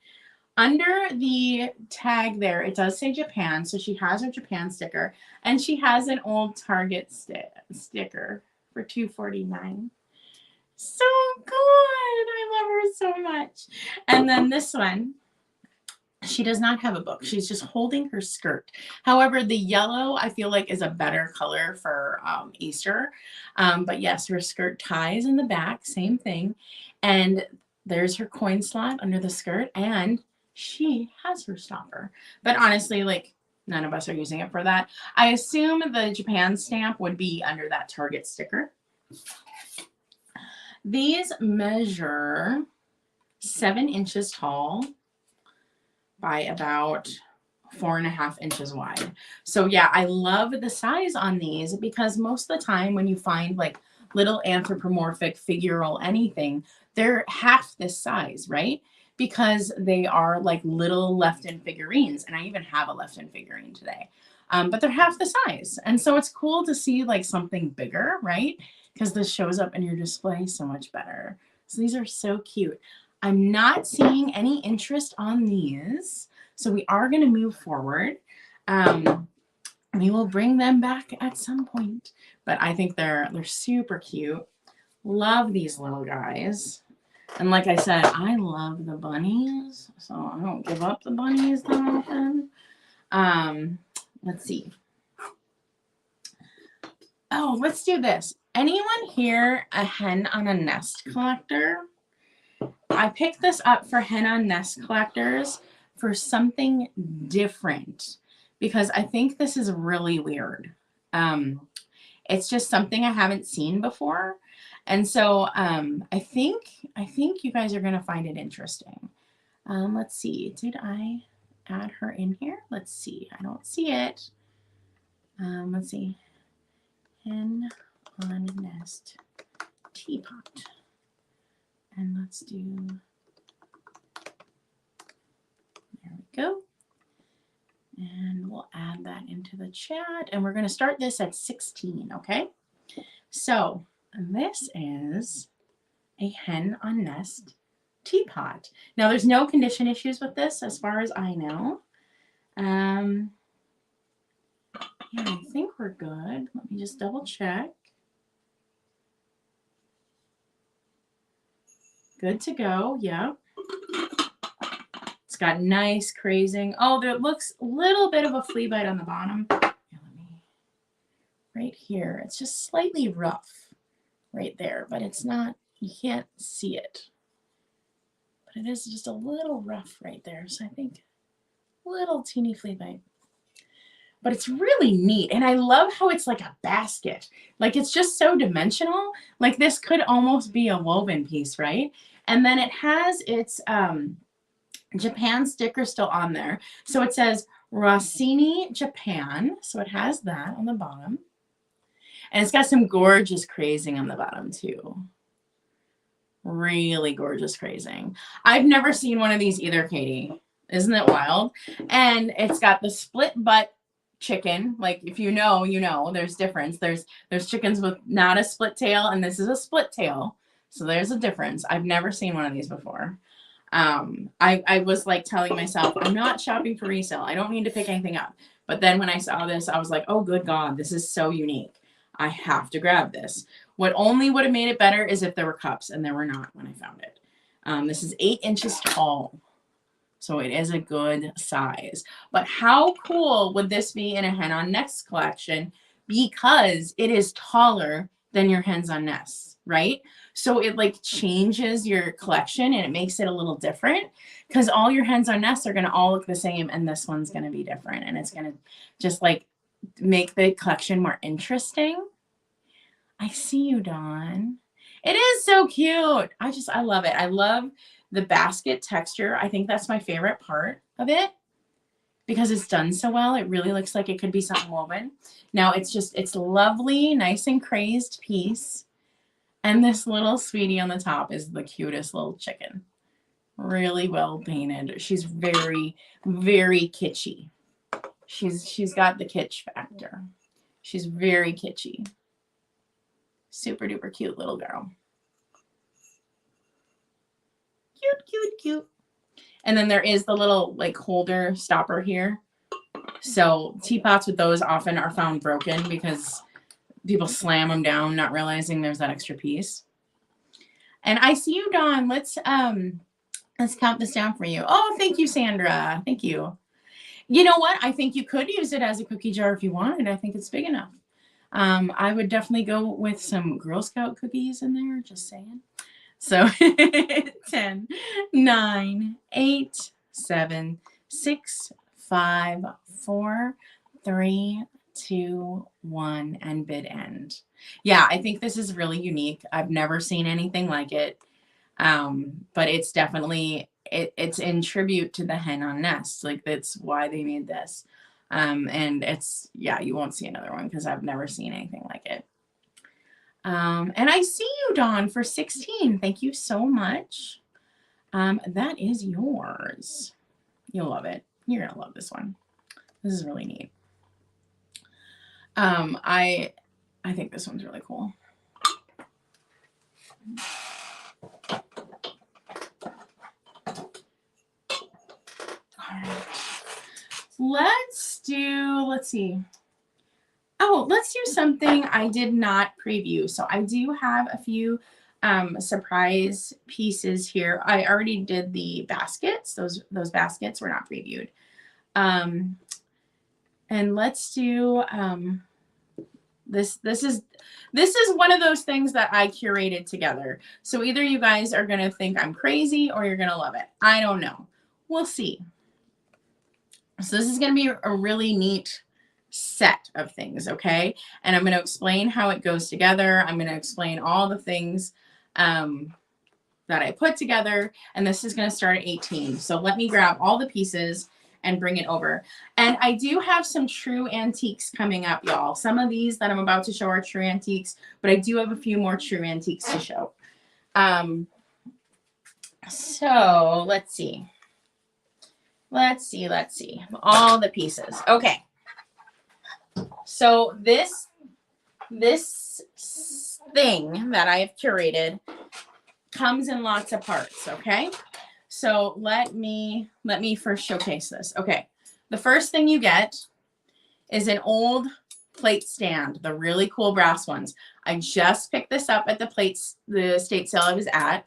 Under the tag there, it does say Japan, so she has her Japan sticker, and she has an old Target sticker for $2.49. So good. I love her so much. And then this one, she does not have a book. She's just holding her skirt. However, the yellow I feel like is a better color for Easter. But yes, her skirt ties in the back, same thing. And there's her coin slot under the skirt, and she has her stopper. But honestly, like, none of us are using it for that. I assume the Japan stamp would be under that Target sticker. These measure 7 inches tall by about 4.5 inches wide. So yeah, I love the size on these because most of the time when you find like little anthropomorphic figural anything, they're half this size, right? Because they are like little Lefton figurines. And I even have a Lefton figurine today. But they're half the size. And so it's cool to see like something bigger, right? Because this shows up in your display so much better. So these are so cute. I'm not seeing any interest on these, so we are going to move forward. We will bring them back at some point, but I think they're super cute. Love these little guys. And like I said, I love the bunnies, so I don't give up the bunnies that often. Let's see. Oh, let's do this. Anyone here a hen on a nest collector? I picked this up for hen on nest collectors for something different because I think this is really weird. It's just something I haven't seen before. And so I think you guys are going to find it interesting. Let's see. Did I add her in here? Let's see. I don't see it. Let's see. Hen on nest teapot. And let's do, there we go. And we'll add that into the chat. And we're going to start this at 16, okay? So this is a hen on nest teapot. Now there's no condition issues with this as far as I know. Yeah, I think we're good. Let me just double check. Good to go, yeah. It's got nice crazing. Oh, there looks a little bit of a flea bite on the bottom. Here, right here. It's just slightly rough right there, but it's not, you can't see it. But it is just a little rough right there. So I think little teeny flea bite. but it's really neat. And I love how it's like a basket. Like it's just so dimensional. Like this could almost be a woven piece, right? And then it has its Japan sticker still on there. So it says Rossini, Japan. So it has that on the bottom. And it's got some gorgeous crazing on the bottom too. Really gorgeous crazing. I've never seen one of these either, Katie. Isn't it wild? And it's got the split butt chicken. Like if you know, you know, there's difference. There's chickens with not a split tail, and this is a split tail. So there's a difference. I've never seen one of these before. I was like telling myself, I'm not shopping for resale. I don't need to pick anything up. But then when I saw this, I was like, oh, good God, this is so unique. I have to grab this. What only would have made it better is if there were cups, and there were not when I found it. This is 8 inches tall. So it is a good size. But how cool would this be in a Hen on Nests collection? Because it is taller than your Hens on Nests, right? So it like changes your collection and it makes it a little different, because all your Hens on Nests are going to all look the same, and this one's going to be different, and it's going to just like make the collection more interesting. I see you, Dawn. It is so cute. I love it. I love the basket texture. I think that's my favorite part of it because it's done so well. It really looks like it could be something woven. Now it's lovely, nice and crazed piece. And this little sweetie on the top is the cutest little chicken. Really well painted. She's very, very kitschy. She's got the kitsch factor. She's very kitschy. Super duper cute little girl. Cute, cute, cute. And then there is the little like holder stopper here. So teapots with those often are found broken because people slam them down, not realizing there's that extra piece. And I see you, Dawn. Let's count this down for you. Oh, thank you, Sandra. Thank you. You know what? I think you could use it as a cookie jar if you wanted. I think it's big enough. I would definitely go with some Girl Scout cookies in there, just saying. So 10, 9, 8, 7, 6, 5, 4, 3, 2, 1, and bid end. Yeah, I think this is really unique. I've never seen anything like it. But it's definitely, it's in tribute to the Hen on Nests. Like that's why they made this. And it's, yeah, you won't see another one because I've never seen anything like it. And I see you, Dawn, for 16. Thank you so much. That is yours. You'll love it. You're going to love this one. This is really neat. I think this one's really cool. All right. Let's see. Oh, let's do something I did not preview. So I do have a few surprise pieces here. I already did the baskets. Those baskets were not previewed. And let's do this is one of those things that I curated together. So either you guys are going to think I'm crazy or you're going to love it. I don't know. We'll see. So this is going to be a really neat set of things, okay? And I'm going to explain how it goes together. I'm going to explain all the things that I put together, and this is going to start at 18. So let me grab all the pieces and bring it over. And I do have some true antiques coming up, y'all. Some of these that I'm about to show are true antiques, but I do have a few more true antiques to show. So let's see. Let's see. All the pieces. Okay. So this thing that I have curated comes in lots of parts, okay? So let me first showcase this. Okay. The first thing you get is an old plate stand, the really cool brass ones. I just picked this up at the estate sale I was at.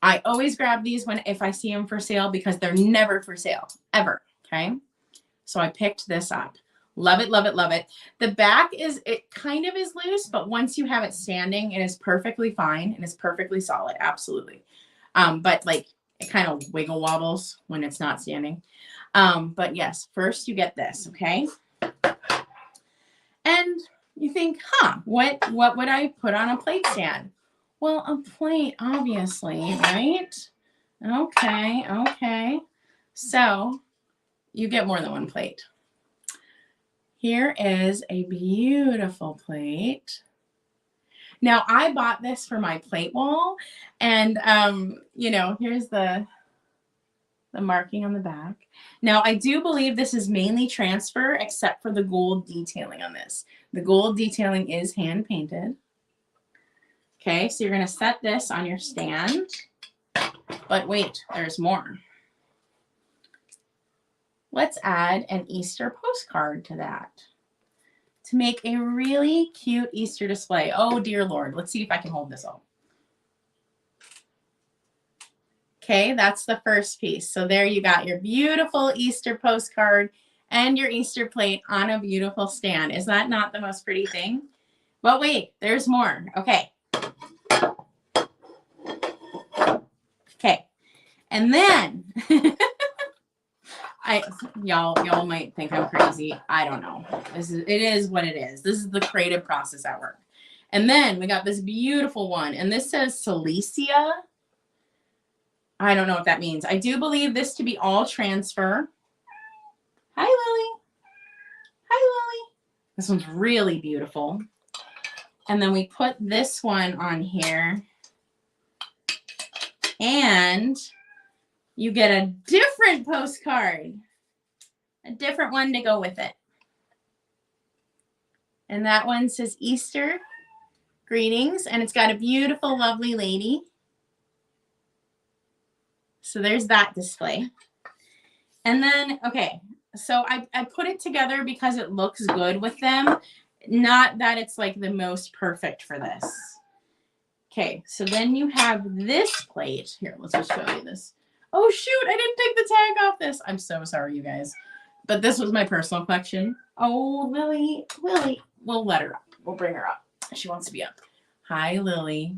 I always grab these if I see them for sale because they're never for sale, ever, okay? So I picked this up. Love it, love it, love it. The back it kind of is loose, but once you have it standing, it is perfectly fine and it's perfectly solid, absolutely. But like it kind of wiggle wobbles when it's not standing. But yes, first you get this, okay? And you think, huh, what would I put on a plate stand? Well, a plate, obviously, right? Okay, okay. So you get more than one plate. Here is a beautiful plate. Now, I bought this for my plate wall, and you know, here's the marking on the back. Now, I do believe this is mainly transfer, except for the gold detailing on this. The gold detailing is hand painted. Okay, so you're gonna set this on your stand, but wait, there's more. Let's add an Easter postcard to that to make a really cute Easter display. Oh dear Lord, let's see if I can hold this up. Okay, that's the first piece. So there you got your beautiful Easter postcard and your Easter plate on a beautiful stand. Is that not the most pretty thing? But wait, there's more. Okay. Okay. And then y'all might think I'm crazy. I don't know. It is what it is. This is the creative process at work. And then we got this beautiful one, and this says Cilicia. I don't know what that means. I do believe this to be all transfer. Hi, Lily. Hi, Lily. This one's really beautiful. And then we put this one on here. And you get a different postcard. A different one to go with it. And that one says Easter greetings. And it's got a beautiful, lovely lady. So there's that display. And then, okay, so I put it together because it looks good with them. Not that it's like the most perfect for this. Okay, so then you have this plate. Here, let's just show you this. Oh, shoot, I didn't take the tag off this. I'm so sorry, you guys. But this was my personal collection. Oh, Lily, we'll let her up. We'll bring her up. She wants to be up. Hi, Lily.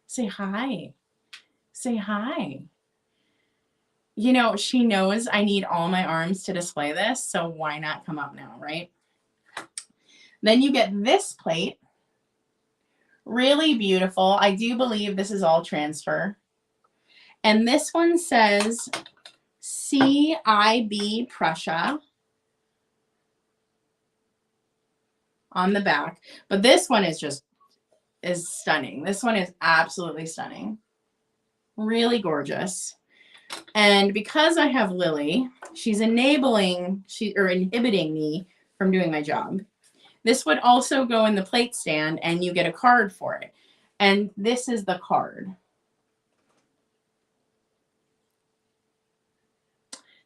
Say hi. Say hi. You know, she knows I need all my arms to display this, so why not come up now, right? Then you get this plate. Really beautiful. I do believe this is all transfer. And this one says CIB Prussia on the back. But this one is stunning. This one is absolutely stunning. Really gorgeous. And because I have Lily, she's inhibiting me from doing my job. This would also go in the plate stand, and you get a card for it. And this is the card.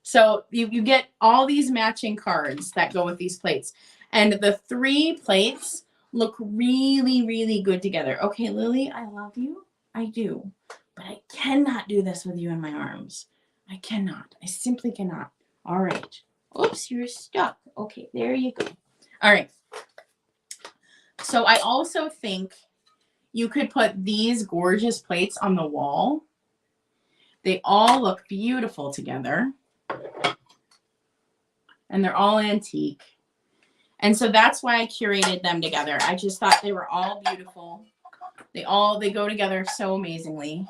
So you get all these matching cards that go with these plates. And the 3 plates look really, really good together. Okay, Lily, I love you. I do. But I cannot do this with you in my arms. I cannot. I simply cannot. All right. Oops, you're stuck. Okay, there you go. All right. So I also think you could put these gorgeous plates on the wall. They all look beautiful together. And they're all antique. And so that's why I curated them together. I just thought they were all beautiful. They go together so amazingly.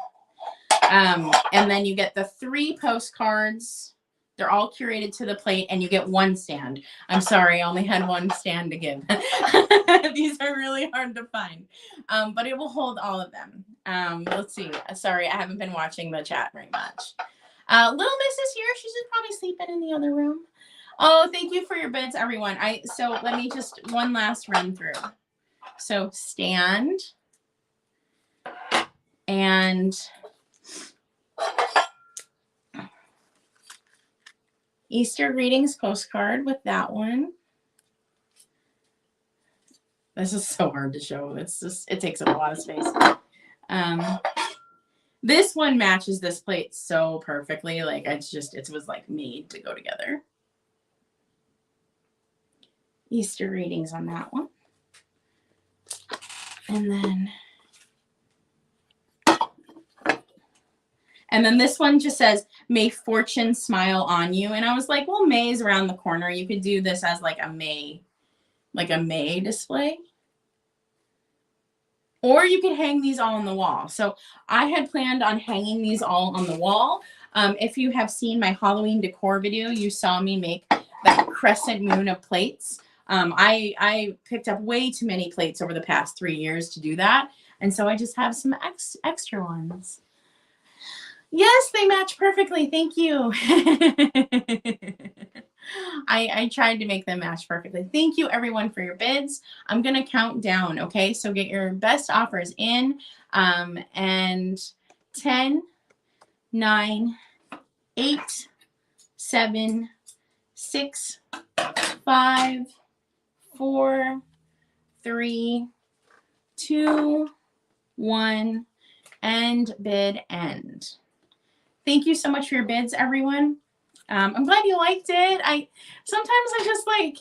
And then you get the 3 postcards. They're all curated to the plate, and you get 1 stand. I'm sorry, I only had 1 stand to give. These are really hard to find. But it will hold all of them. Let's see. Sorry, I haven't been watching the chat very much. Little Miss is here. She's just probably sleeping in the other room. Oh, thank you for your bids, everyone. So let me just one last run through. So stand and Easter greetings postcard with that one. This is so hard to show. It takes up a lot of space. This one matches this plate so perfectly. Like it was like made to go together. Easter greetings on that one. And then this one just says, may fortune smile on you. And I was like, well, May is around the corner. You could do this as like a May like a May display. Or you could hang these all on the wall. So I had planned on hanging these all on the wall. If you have seen my Halloween decor video, you saw me make that crescent moon of plates. I picked up way too many plates over the past 3 years to do that. And so I just have some extra ones. Yes, they match perfectly. Thank you. I tried to make them match perfectly. Thank you everyone for your bids. I'm going to count down. Okay. So get your best offers in, and 10, 9, 8, 7, 6, 5, 4, 3, 2, 1, and bid end. Thank you so much for your bids, everyone. I'm glad you liked it. Sometimes I just like,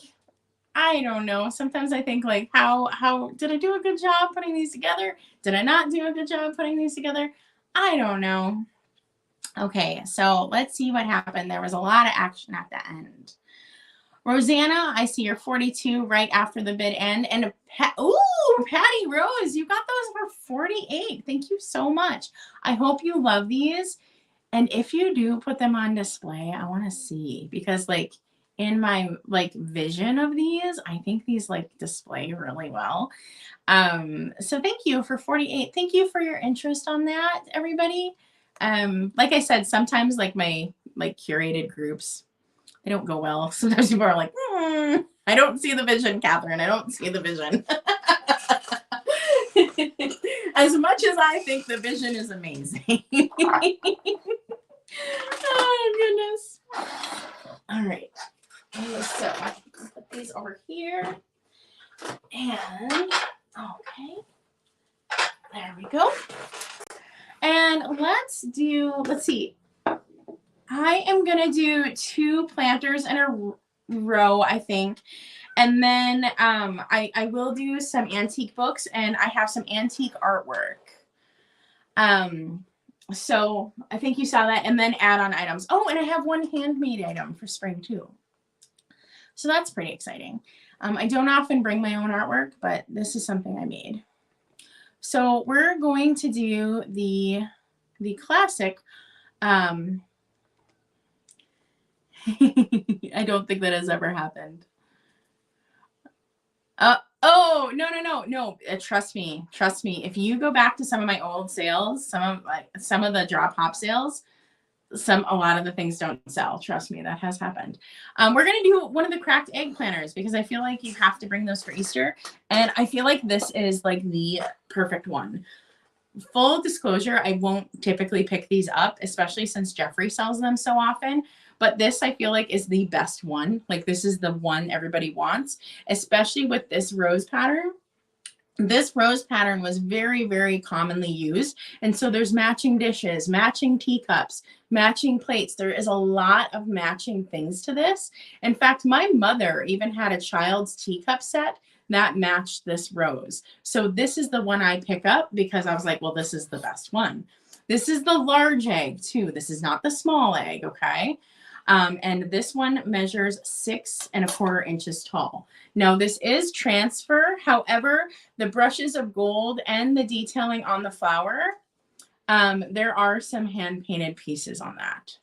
I don't know. Sometimes I think like, how did I do a good job putting these together? Did I not do a good job putting these together? I don't know. Okay, so let's see what happened. There was a lot of action at the end. Rosanna, I see you're 42 right after the bid end. And Patty Rose, you got those for 48. Thank you so much. I hope you love these. And if you do put them on display, I want to see, because like in my like vision of these, I think these like display really well. So thank you for 48. Thank you for your interest on that, everybody. Like I said, sometimes like my like curated groups, they don't go well. Sometimes people are like, I don't see the vision, Catherine. I don't see the vision. As much as I think the vision is amazing. Oh, goodness. All right. So I can put these over here. And, okay. There we go. And let's see. I am going to do 2 planters in a row, I think. And then I will do some antique books, and I have some antique artwork. So I think you saw that, and then add-on items. Oh, and I have 1 handmade item for spring too. So that's pretty exciting. I don't often bring my own artwork, but this is something I made. So we're going to do the classic. I don't think that has ever happened. Oh, no. Trust me. If you go back to some of my old sales, some of the drop hop sales, a lot of the things don't sell. Trust me, that has happened. We're going to do one of the cracked egg planners because I feel like you have to bring those for Easter. And I feel like this is like the perfect one. Full disclosure, I won't typically pick these up, especially since Jeffrey sells them so often. But this, I feel like, is the best one. Like, this is the one everybody wants, especially with this rose pattern. This rose pattern was very, very commonly used. And so there's matching dishes, matching teacups, matching plates. There is a lot of matching things to this. In fact, my mother even had a child's teacup set that matched this rose. So this is the one I pick up because I was like, well, this is the best one. This is the large egg too. This is not the small egg, okay? And this one measures 6 1/4 inches tall. Now this is transfer. However, the brushes of gold and the detailing on the flower, there are some hand painted pieces on that.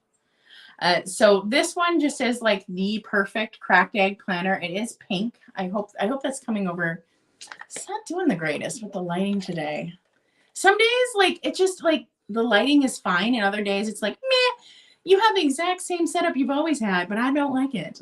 So this one just is like the perfect cracked egg planner. It is pink. I hope that's coming over. It's not doing the greatest with the lighting today. Some days, like, it just like the lighting is fine, and other days it's like, meh. You have the exact same setup you've always had, but I don't like it.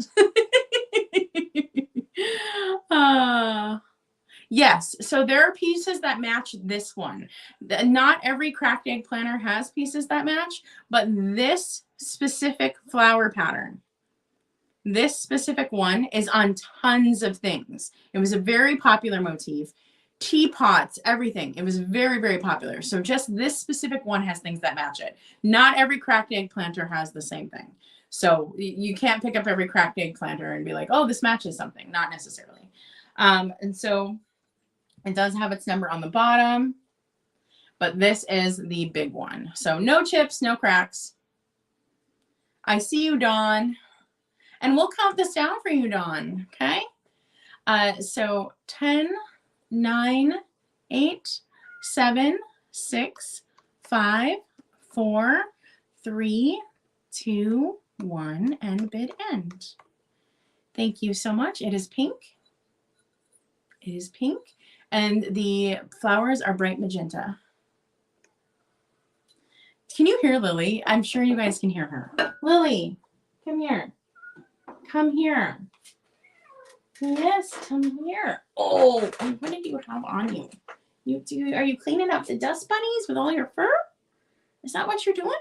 Yes, so there are pieces that match this one. Not every cracked egg planner has pieces that match, but this specific flower pattern, this specific one is on tons of things. It was a very popular motif. Teapots, everything. It was very, very popular. So just this specific one has things that match it. Not every cracked egg planter has the same thing. So you can't pick up every cracked egg planter and be like, oh, this matches something. Not necessarily. And so it does have its number on the bottom, but this is the big one. So no chips, no cracks. I see you, Dawn. And we'll count this down for you, Dawn. Okay. So 10, 9, 8, 7, 6, 5, 4, 3, 2, 1, and bid end. Thank you so much. It is pink. It is pink. And the flowers are bright magenta. Can you hear Lily? I'm sure you guys can hear her. Lily, come here. Come here. Yes, come here. Oh, what did you have on you? Are you cleaning up the dust bunnies with all your fur? Is that what you're doing?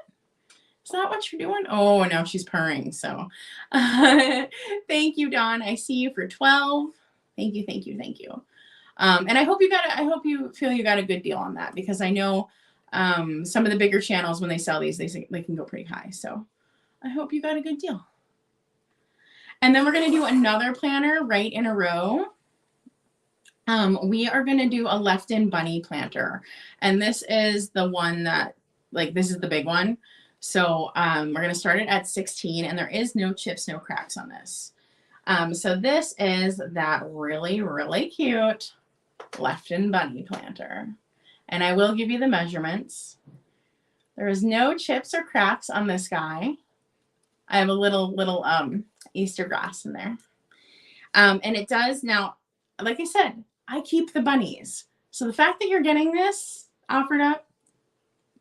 Is that what you're doing? Oh, now she's purring. So thank you, Dawn. I see you for 12. Thank you, thank you, thank you. And I hope you feel you got a good deal on that, because I know some of the bigger channels, when they sell these, they can go pretty high. So I hope you got a good deal. And then we're going to do another planter right in a row. We are going to do a left-in bunny planter. And this is the one that, this is the big one. So we're going to start it at 16, and there is no chips, no cracks on this. So this is that really, really cute left-in bunny planter. And I will give you the measurements. There is no chips or cracks on this guy. I have a little Easter grass in there. And it does now, like I said, I keep the bunnies. So the fact that you're getting this offered up,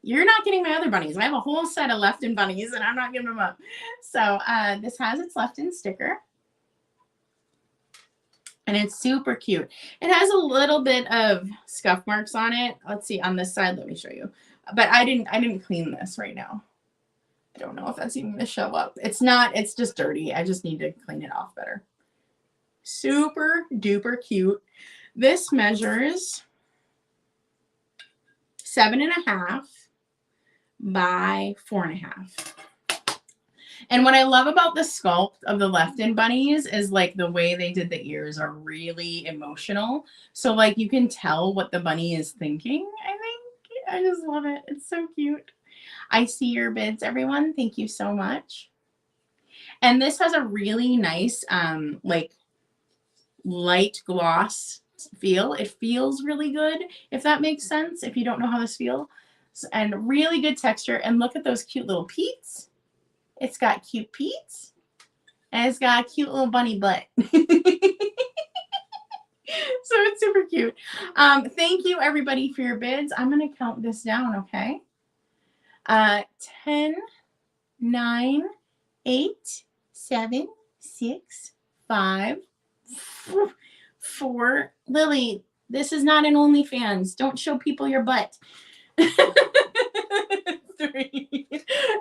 you're not getting my other bunnies. I have a whole set of left-in bunnies, and I'm not giving them up. So this has its left-in sticker. And it's super cute. It has a little bit of scuff marks on it. Let's see on this side. Let me show you. But I didn't clean this right now. I don't know if that's even gonna show up. It's not. It's just dirty. I just need to clean it off better. Super duper cute. This measures 7.5 by 4.5. And what I love about the sculpt of the left-in bunnies is the way they did the ears are really emotional. So you can tell what the bunny is thinking, I think. I just love it. It's so cute. I see your bids, everyone. Thank you so much. And this has a really nice light gloss feel. It feels really good, if that makes sense, if you don't know how this feels. And really good texture. And look at those cute little peats. It's got cute peats, and it's got a cute little bunny butt. So it's super cute. Thank you, everybody, for your bids. I'm going to count this down, okay? 10, 9, 8, 7, 6, 5, 4. Lily, this is not an OnlyFans. Don't show people your butt. 3,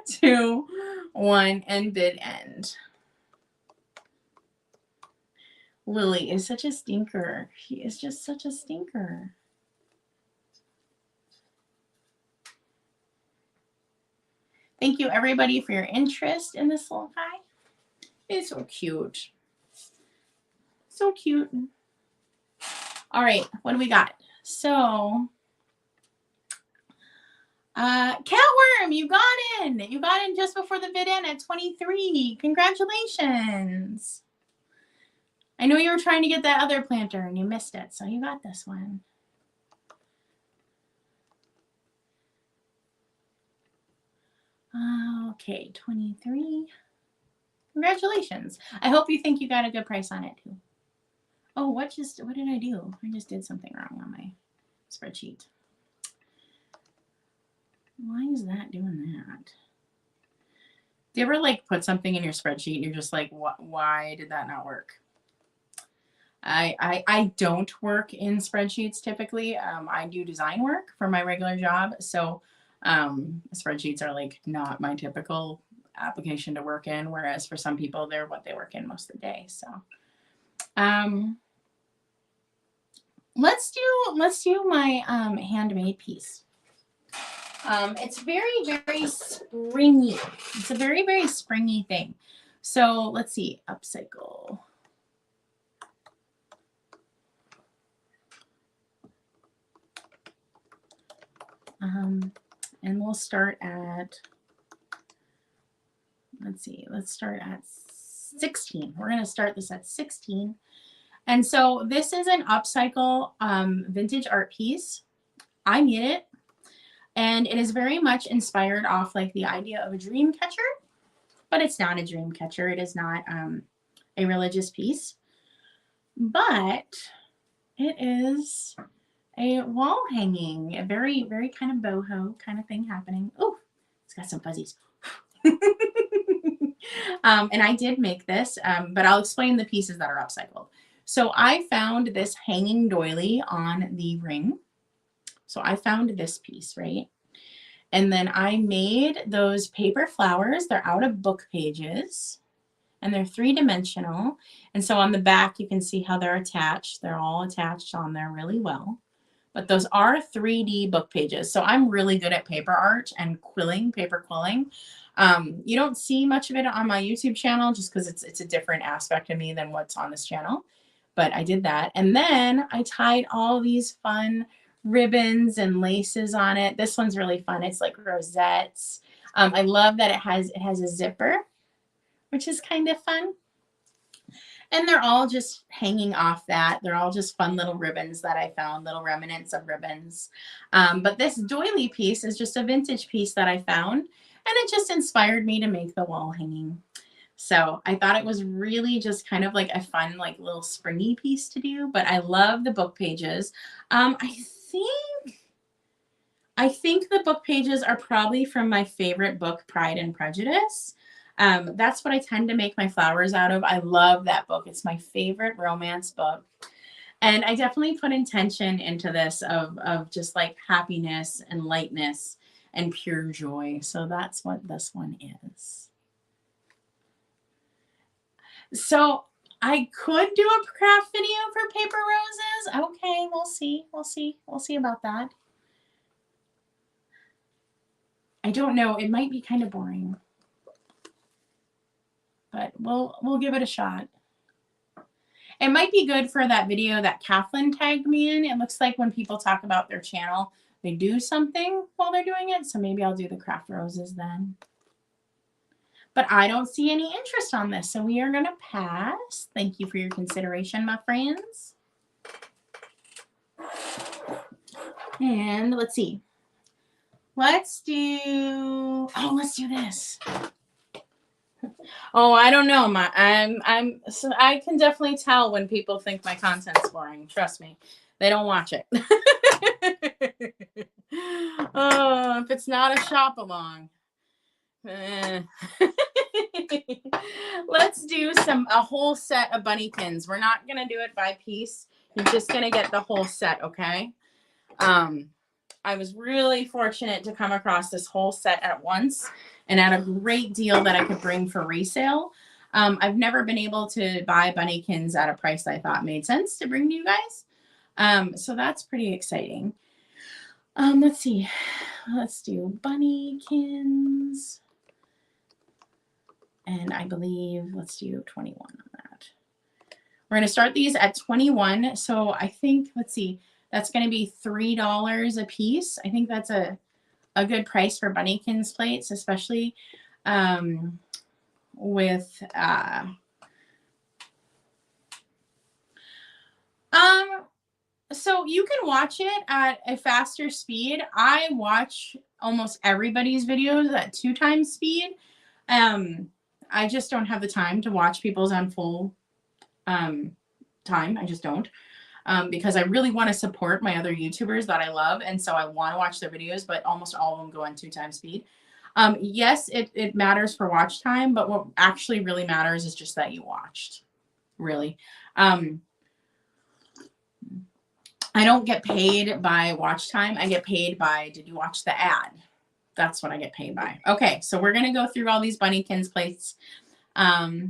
2, 1, and bid end. Lily is such a stinker. She is just such a stinker. Thank you, everybody, for your interest in this little guy. It's so cute. So cute. All right, what do we got? So, Catworm, you got in. You got in just before the bid end at 23. Congratulations. I know you were trying to get that other planter and you missed it, so you got this one. Okay, 23. Congratulations. I hope you think you got a good price on it too. Oh, what did I do? I just did something wrong on my spreadsheet. Why is that doing that? Do you ever put something in your spreadsheet and you're just like, why did that not work? I don't work in spreadsheets typically. I do design work for my regular job. So spreadsheets are not my typical application to work in, whereas for some people they're what they work in most of the day. So let's do my handmade piece. It's very, very springy. It's a very, very springy thing. So let's see, upcycle. And we'll start at, let's start at 16. We're going to start this at 16. And so this is an upcycle vintage art piece. I made it, and it is very much inspired off like the idea of a dream catcher, but it's not a dream catcher. It is not a religious piece, but it is a wall hanging, a very, very kind of boho kind of thing happening. Oh, it's got some fuzzies. And I did make this, but I'll explain the pieces that are upcycled. So I found this hanging doily on the ring. So I found this piece, right? And then I made those paper flowers. They're out of book pages, and they're 3-dimensional. And so on the back, you can see how they're attached. They're all attached on there really well. But those are 3D book pages. So I'm really good at paper art and quilling, paper quilling. You don't see much of it on my YouTube channel just because it's a different aspect of me than what's on this channel. But I did that. And then I tied all these fun ribbons and laces on it. This one's really fun. It's like rosettes. I love that it has a zipper, which is kind of fun. And they're all just hanging off that. They're all just fun little ribbons that I found, little remnants of ribbons. But this doily piece is just a vintage piece that I found, and it just inspired me to make the wall hanging. So I thought it was really just kind of like a fun, like little springy piece to do, but I love the book pages. I think the book pages are probably from my favorite book, Pride and Prejudice. That's what I tend to make my flowers out of. I love that book. It's my favorite romance book. And I definitely put intention into this of just like happiness and lightness and pure joy. So that's what this one is. So I could do a craft video for paper roses. Okay, we'll see. We'll see about that. I don't know. It might be kind of boring, but we'll give it a shot. It might be good for that video that Katherine tagged me in. It looks like when people talk about their channel, they do something while they're doing it. So maybe I'll do the craft roses then. But I don't see any interest on this, so we are going to pass. Thank you for your consideration, my friends. And let's see. Let's do this. Oh, I don't know. So I can definitely tell when people think my content's boring. Trust me. They don't watch it. Oh, if it's not a shop along. Let's do a whole set of bunny pins. We're not gonna do it by piece. You're just gonna get the whole set, okay? I was really fortunate to come across this whole set at once and at a great deal that I could bring for resale. I've never been able to buy bunnykins at a price I thought made sense to bring to you guys. So that's pretty exciting. Let's see. Let's do bunnykins. And I believe, let's do 21 on that. We're going to start these at 21. So I think, let's see, that's going to be $3 a piece. I think that's a good price for bunnykins plates, especially with so you can watch it at a faster speed. I watch almost everybody's videos at 2x speed. I just don't have the time to watch people's on full time. I just don't. Because I really want to support my other YouTubers that I love. And so I want to watch their videos, but almost all of them go on 2x speed. Yes, it matters for watch time, but what actually really matters is just that you watched, really. I don't get paid by watch time. I get paid by, did you watch the ad? That's what I get paid by. Okay, so we're going to go through all these bunnykins plates. Bye.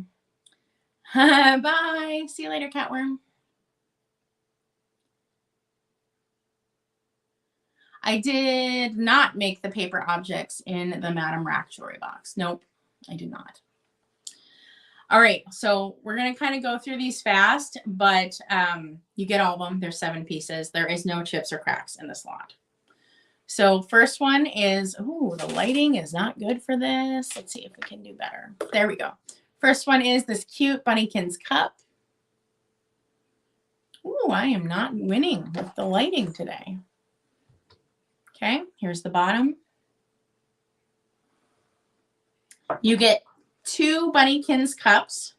See you later, Catworm. I did not make the paper objects in the Madame Rack jewelry box. Nope, I did not. All right, so we're going to kind of go through these fast, but you get all of them. There's 7 pieces. There is no chips or cracks in this lot. So first one is, ooh, the lighting is not good for this. Let's see if we can do better. There we go. First one is this cute bunnykins cup. Ooh, I am not winning with the lighting today. Okay, here's the bottom. You get 2 Bunnykins cups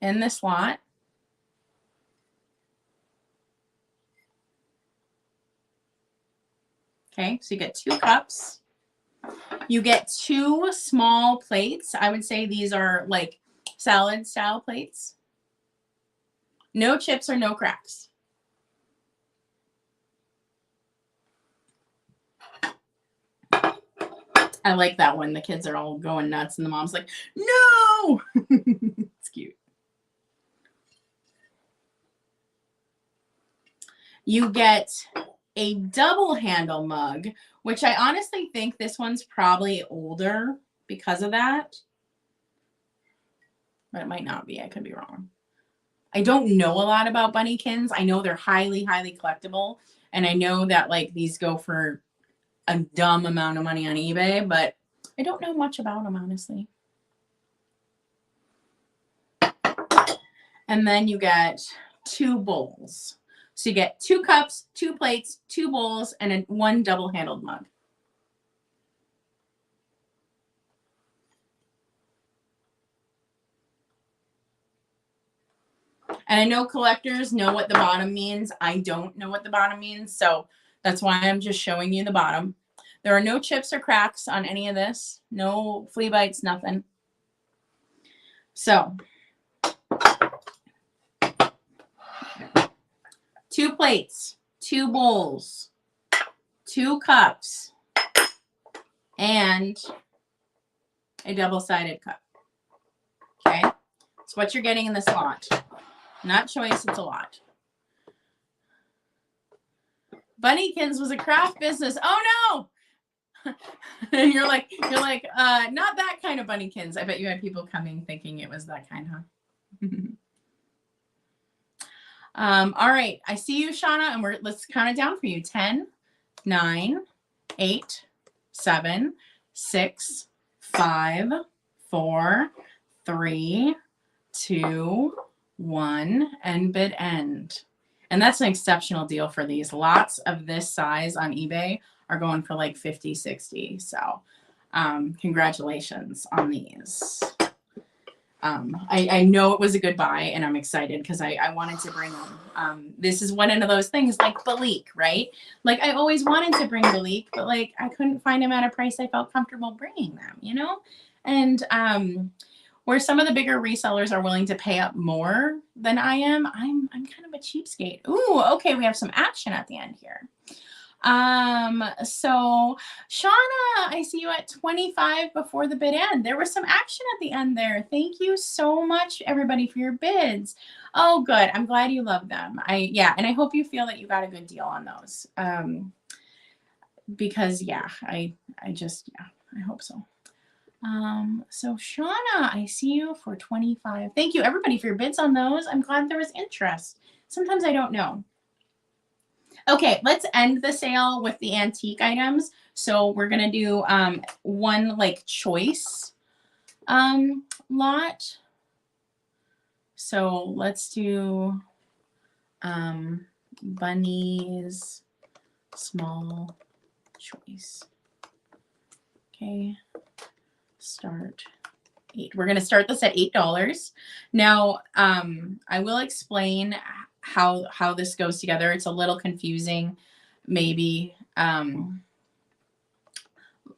in this lot. Okay, so you get 2 cups. You get 2 small plates. I would say these are like salad style plates. No chips or no cracks. I like that one. The kids are all going nuts and the mom's like, no! It's cute. You get a double handle mug, which I honestly think this one's probably older because of that. But it might not be. I could be wrong. I don't know a lot about Bunnykins. I know they're highly, highly collectible. And I know that like these go for a dumb amount of money on eBay, but I don't know much about them, honestly. And then you get 2 bowls. So you get 2 cups, 2 plates, 2 bowls, and 1 double-handled mug. And I know collectors know what the bottom means. I don't know what the bottom means, so that's why I'm just showing you the bottom. There are no chips or cracks on any of this. No flea bites, nothing. So 2 plates, 2 bowls, 2 cups, and a double-sided cup. Okay, that's what you're getting in this lot. Not choice, it's a lot. Bunnykins was a craft business. Oh no! you're like, not that kind of Bunnykins. I bet you had people coming thinking it was that kind, huh? All right, I see you, Shauna, and let's count it down for you. 10, 9, 8, 7, 6, 5, 4, 3, 2, 1, and bid end. And that's an exceptional deal for these. Lots of this size on eBay are going for like 50, 60. So congratulations on these. I know it was a good buy, and I'm excited because I wanted to bring them. This is one of those things like Balik, right? Like I always wanted to bring Balik, but like I couldn't find them at a price I felt comfortable bringing them, you know? And where some of the bigger resellers are willing to pay up more than I am, I'm kind of a cheapskate. Ooh, okay, we have some action at the end here. So Shauna, I see you at 25 before the bid end. There was some action at the end there. Thank you so much, everybody, for your bids. Oh, good. I'm glad you love them. Yeah, and I hope you feel that you got a good deal on those. Because yeah, I hope so. So Shauna, I see you for 25. Thank you, everybody, for your bids on those. I'm glad there was interest. Sometimes I don't know. Okay, let's end the sale with the antique items. So we're going to do one like choice lot. So let's do Bunny's small choice. Okay, start 8. We're going to start this at $8. Now, I will explain how this goes together. It's a little confusing, maybe,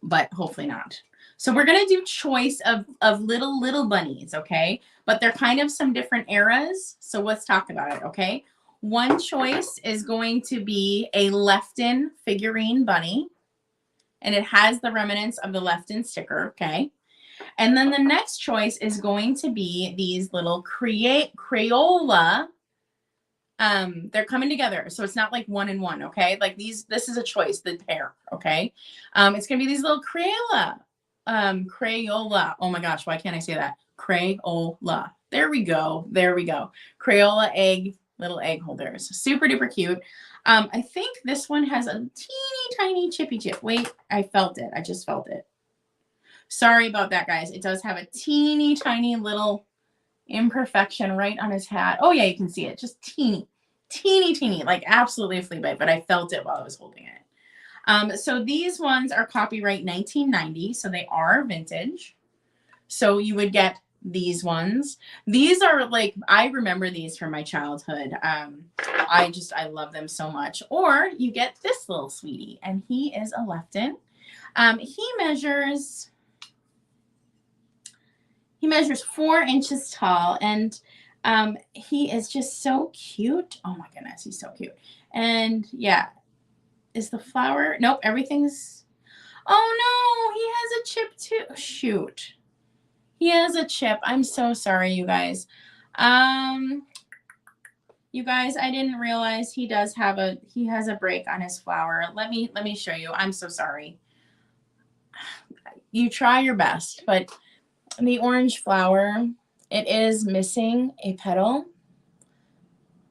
but hopefully not. So we're going to do choice of little bunnies, okay? But they're kind of some different eras. So let's talk about it, okay? One choice is going to be a Lefton figurine bunny, and it has the remnants of the Lefton sticker, okay? And then the next choice is going to be these little Crayola. They're coming together, so it's not like 1 and 1, okay? Like this is a choice, the pair, okay? It's gonna be these little Crayola. Oh my gosh, why can't I say that? Crayola. There we go. Crayola egg, little egg holders. Super duper cute. I think this one has a teeny tiny chippy chip. Wait, I felt it. I just felt it. Sorry about that, guys. It does have a teeny tiny little imperfection right on his hat. Oh yeah, you can see it. Just teeny, teeny, teeny, like absolutely a flea bite, but I felt it while I was holding it. So these ones are copyright 1990, so they are vintage. So you would get these ones. These are like, I remember these from my childhood. I love them so much. Or you get this little sweetie, and he is a Lefton. He measures 4 inches tall, and he is just so cute. Oh my goodness, he's so cute. And yeah, is the flower? Nope, everything's. Oh no, he has a chip too. Shoot. He has a chip. I'm so sorry, you guys. You guys, I didn't realize he has a break on his flower. Let me show you. I'm so sorry. You try your best, but the orange flower, it is missing a petal.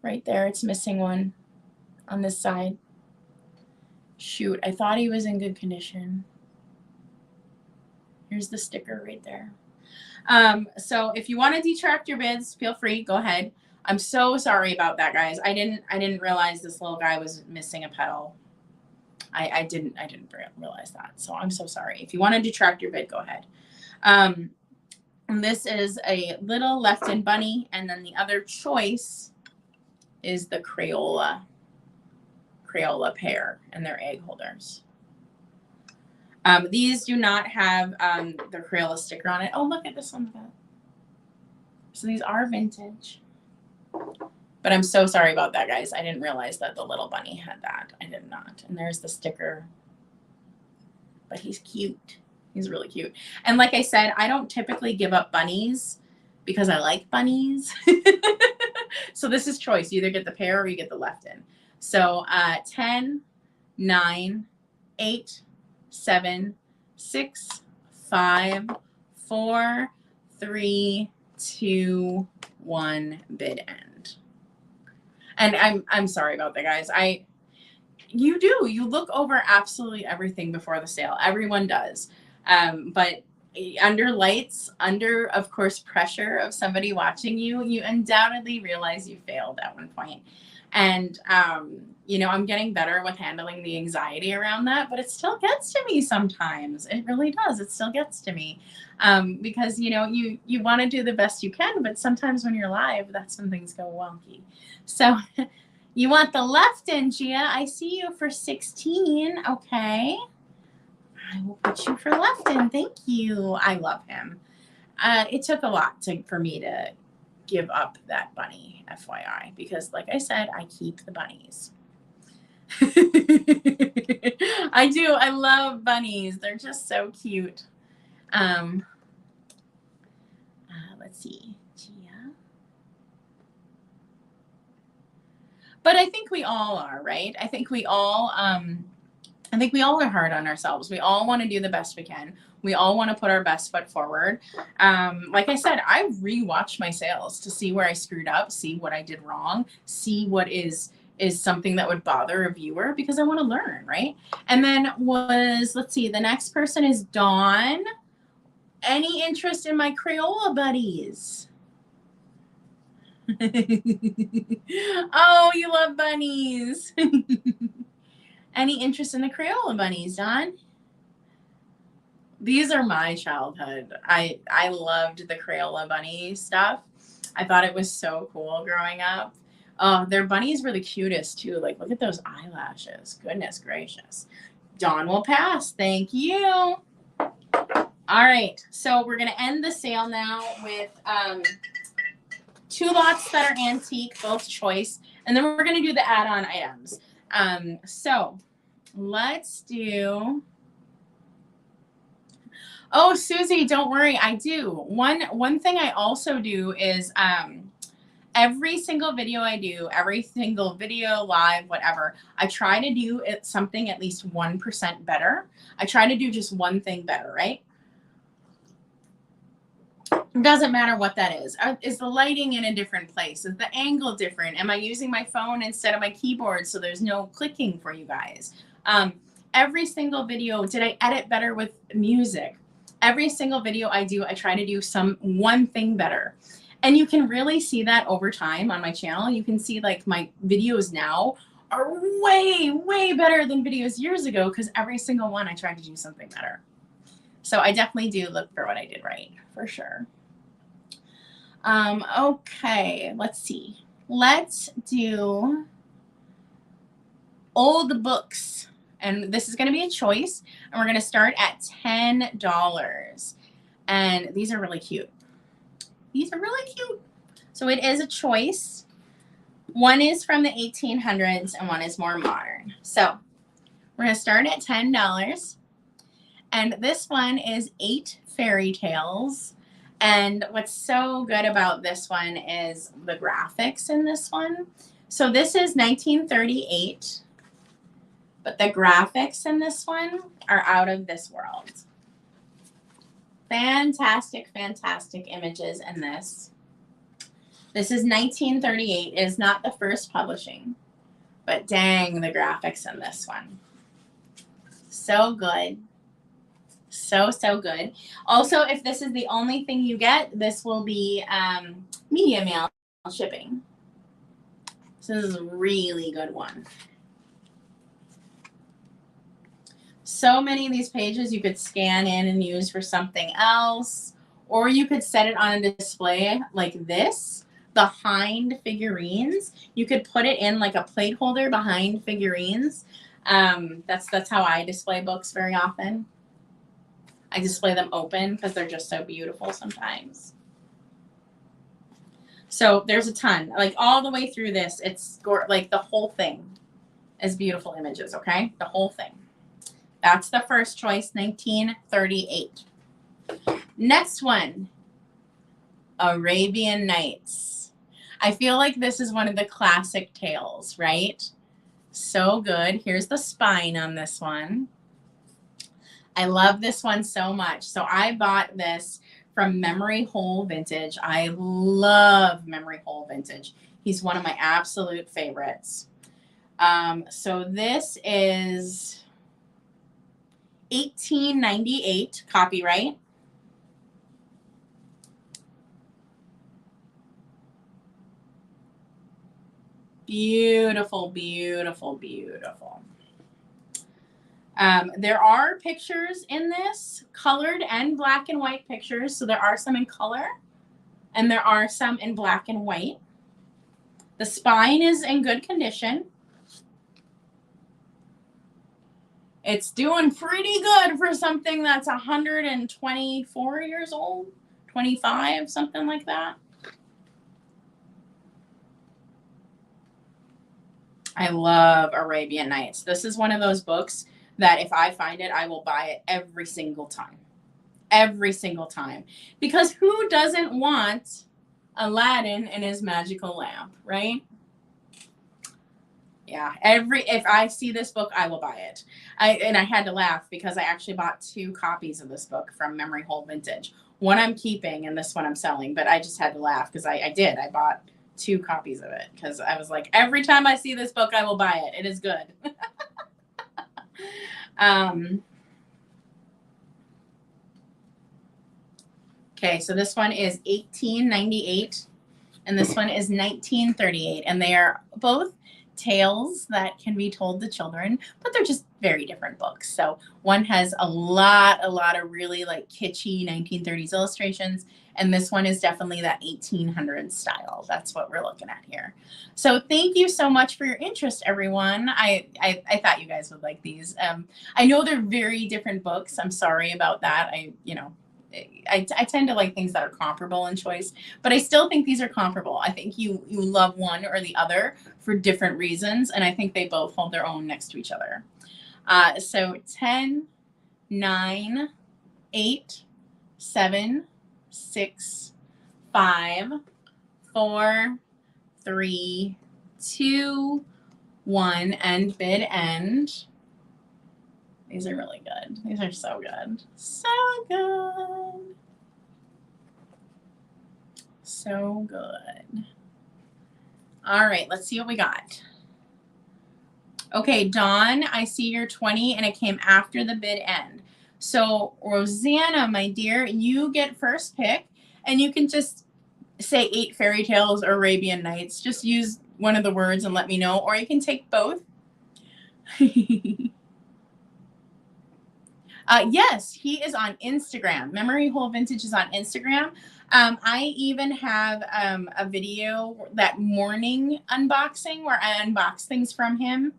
Right there, it's missing one on this side. Shoot, I thought he was in good condition. Here's the sticker right there. So if you want to detract your bids, feel free, go ahead. I'm so sorry about that, guys. I didn't realize this little guy was missing a petal. I didn't realize that. So I'm so sorry. If you want to detract your bid, go ahead. And this is a little Lefton bunny, and then the other choice is the Crayola pair and their egg holders. These do not have the Crayola sticker on it. Oh, look at this one. So these are vintage. But I'm so sorry about that, guys. I didn't realize that the little bunny had that. I did not. And there's the sticker. But he's cute. He's really cute. And like I said, I don't typically give up bunnies because I like bunnies. So this is choice. You either get the pair or you get the Lefton. So 10, 9, 8, 7, 6, 5, 4, 3, 2, 1, bid end. And I'm sorry about that, guys. You look over absolutely everything before the sale. Everyone does. But under lights, under, of course, pressure of somebody watching you, you undoubtedly realize you failed at one point. And, I'm getting better with handling the anxiety around that, but it still gets to me sometimes. It really does. It still gets to me. Because, you want to do the best you can, but sometimes when you're live, that's when things go wonky. So you want the Lefton, Gia. I see you for 16. Okay. I will put you for Lefton. Thank you. I love him. It took a lot for me to give up that bunny, FYI, because like I said, I keep the bunnies. I do. I love bunnies. They're just so cute. Let's see. Gia. But I think we all are, right? I think we all are hard on ourselves. We all want to do the best we can. We all want to put our best foot forward. Like I said, I rewatch my sales to see where I screwed up, see what I did wrong, see what is something that would bother a viewer, because I want to learn, right? And then let's see, the next person is Dawn. Any interest in my Crayola buddies? Oh, you love bunnies. Any interest in the Crayola bunnies, Dawn? These are my childhood. I loved the Crayola bunny stuff. I thought it was so cool growing up. Oh, their bunnies were the cutest too. Like, look at those eyelashes. Goodness gracious. Dawn will pass. Thank you. All right. So we're going to end the sale now with 2 lots that are antique, both choice. And then we're going to do the add-on items. So let's do. Oh, Susie, don't worry. I do. One thing I also do is every single video I do, every single video, live, whatever, I try to do something at least 1% better. I try to do just one thing better, right? It doesn't matter what that is. Is the lighting in a different place? Is the angle different? Am I using my phone instead of my keyboard so there's no clicking for you guys? Every single video, did I edit better with music? Every single video I do, I try to do one thing better. And you can really see that over time on my channel. You can see like my videos now are way, way better than videos years ago because every single one I tried to do something better. So I definitely do look for what I did right, for sure. Okay, let's see. Let's do old books. And this is going to be a choice. And we're going to start at $10. And these are really cute. These are really cute. So it is a choice. One is from the 1800s and one is more modern. So we're going to start at $10. And this one is 8 fairy tales. And what's so good about this one is the graphics in this one. So this is 1938. But the graphics in this one are out of this world. Fantastic, fantastic images in this. This is 1938. It is not the first publishing. But dang, the graphics in this one. So good. So, so good. Also, if this is the only thing you get, this will be media mail shipping. So this is a really good one. So many of these pages you could scan in and use for something else, or you could set it on a display like this behind figurines. You could put it in like a plate holder behind figurines. That's how I display books very often. I display them open because they're just so beautiful sometimes. So there's a ton, like all the way through this. It's like the whole thing is beautiful images. Okay, the whole thing. That's the first choice, 1938. Next one, Arabian Nights. I feel like this is one of the classic tales, right? So good. Here's the spine on this one. I love this one so much. So I bought this from Memory Hole Vintage. I love Memory Hole Vintage. He's one of my absolute favorites. So this is 1898 copyright. Beautiful, beautiful, beautiful. There are pictures in this, colored and black and white pictures. So there are some in color and there are some in black and white. The spine is in good condition. It's doing pretty good for something that's 124 years old, 25, something like that. I love Arabian Nights. This is one of those books that if I find it, I will buy it every single time. Every single time. Because who doesn't want Aladdin and his magical lamp, right? Yeah, if I see this book, I will buy it. And I had to laugh because I actually bought 2 copies of this book from Memory Hole Vintage. One I'm keeping and this one I'm selling, but I just had to laugh because I did. I bought 2 copies of it because I was like, every time I see this book, I will buy it. It is good. Okay, so this one is 1898 and this one is 1938, and they are both tales that can be told to children, but they're just very different books. So one has a lot of really like kitschy 1930s illustrations, and this one is definitely that 1800s style. That's what we're looking at here. So thank you so much for your interest, everyone. I thought you guys would like these. I know they're very different books. I'm sorry about that. I tend to like things that are comparable in choice, but I still think these are comparable. I think you love one or the other for different reasons, and I think they both hold their own next to each other. So 10, 9, 8, 7, 6, 5, 4, 3, 2, 1, end, bid, end. These are really good. These are so good. So good. So good. All right, let's see what we got. Okay, Dawn, I see you're 20 and it came after the bid end. So Rosanna, my dear, you get first pick and you can just say 8 fairy tales or Arabian Nights. Just use one of the words and let me know, or you can take both. Yes, he is on Instagram. Memory Hole Vintage is on Instagram. I even have a video, that morning unboxing, where I unbox things from him.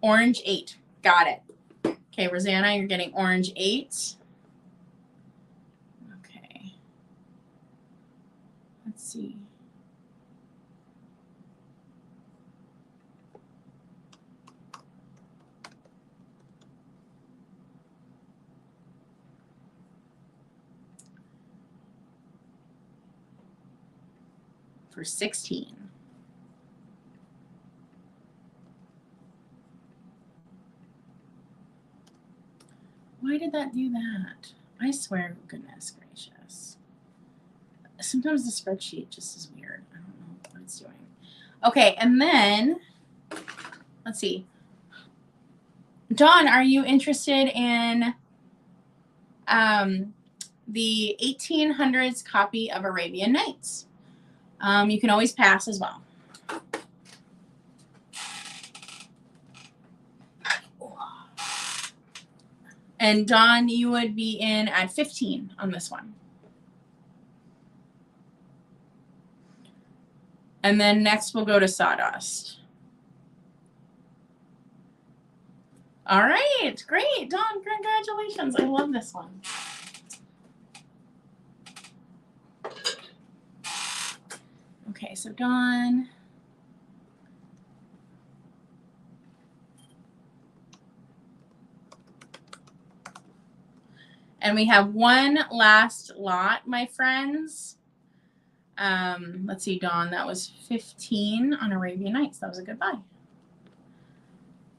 Orange 8. Got it. Okay, Rosanna, you're getting orange 8. Okay. Let's see. For 16. Why did that do that? I swear, goodness gracious. Sometimes the spreadsheet just is weird. I don't know what it's doing. Okay, and then, let's see. Dawn, are you interested in the 1800s copy of Arabian Nights? You can always pass as well. And Dawn, you would be in at 15 on this one. And then next we'll go to Sawdust. All right, great, Dawn, congratulations. I love this one. Okay, so Dawn. And we have one last lot, my friends. Let's see, Dawn, that was 15 on Arabian Nights. That was a good buy.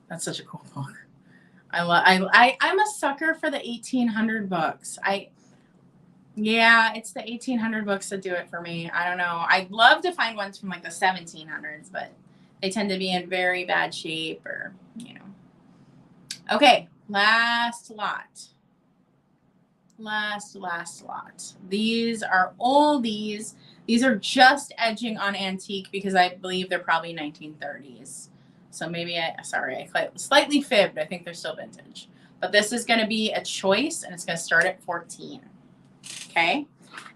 That's such a cool book. I'm a sucker for the 1800 books. Yeah, it's the 1800 books that do it for me. I don't know. I'd love to find ones from like the 1700s, but they tend to be in very bad shape, or, you know. Okay, last lot. Last lot. These are oldies. These are just edging on antique because I believe they're probably 1930s. So maybe I slightly fibbed. I think they're still vintage. But this is going to be a choice, and it's going to start at 14. Okay?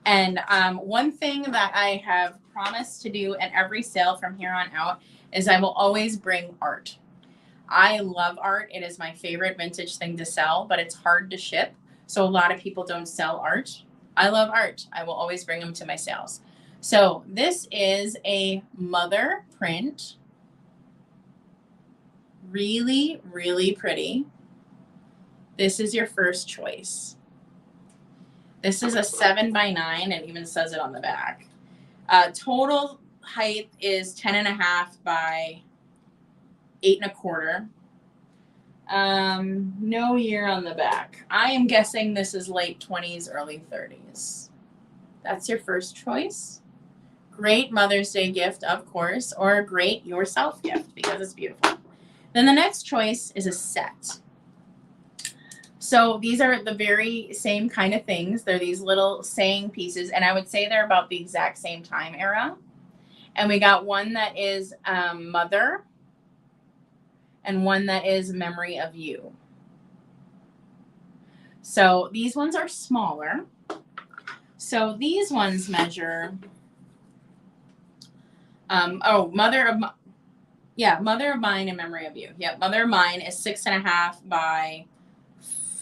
And one thing that I have promised to do at every sale from here on out is I will always bring art. I love art. It is my favorite vintage thing to sell, but it's hard to ship. So a lot of people don't sell art. I love art. I will always bring them to my sales. So this is a mother print. Really, really pretty. This is your first choice. This is a 7x9. It even says it on the back. Total height is 10.5 by 8.25. No year on the back. I am guessing this is late 20s, early 30s. That's your first choice. Great Mother's Day gift, of course, or a great yourself gift because it's beautiful. Then the next choice is a set. So these are the very same kind of things. They're these little saying pieces, and I would say they're about the exact same time era. And we got one that is Mother, and one that is Memory of You. So these ones are smaller. So these ones measure, Mother of Mine and Memory of You. Yep, Mother of Mine is 6.5 by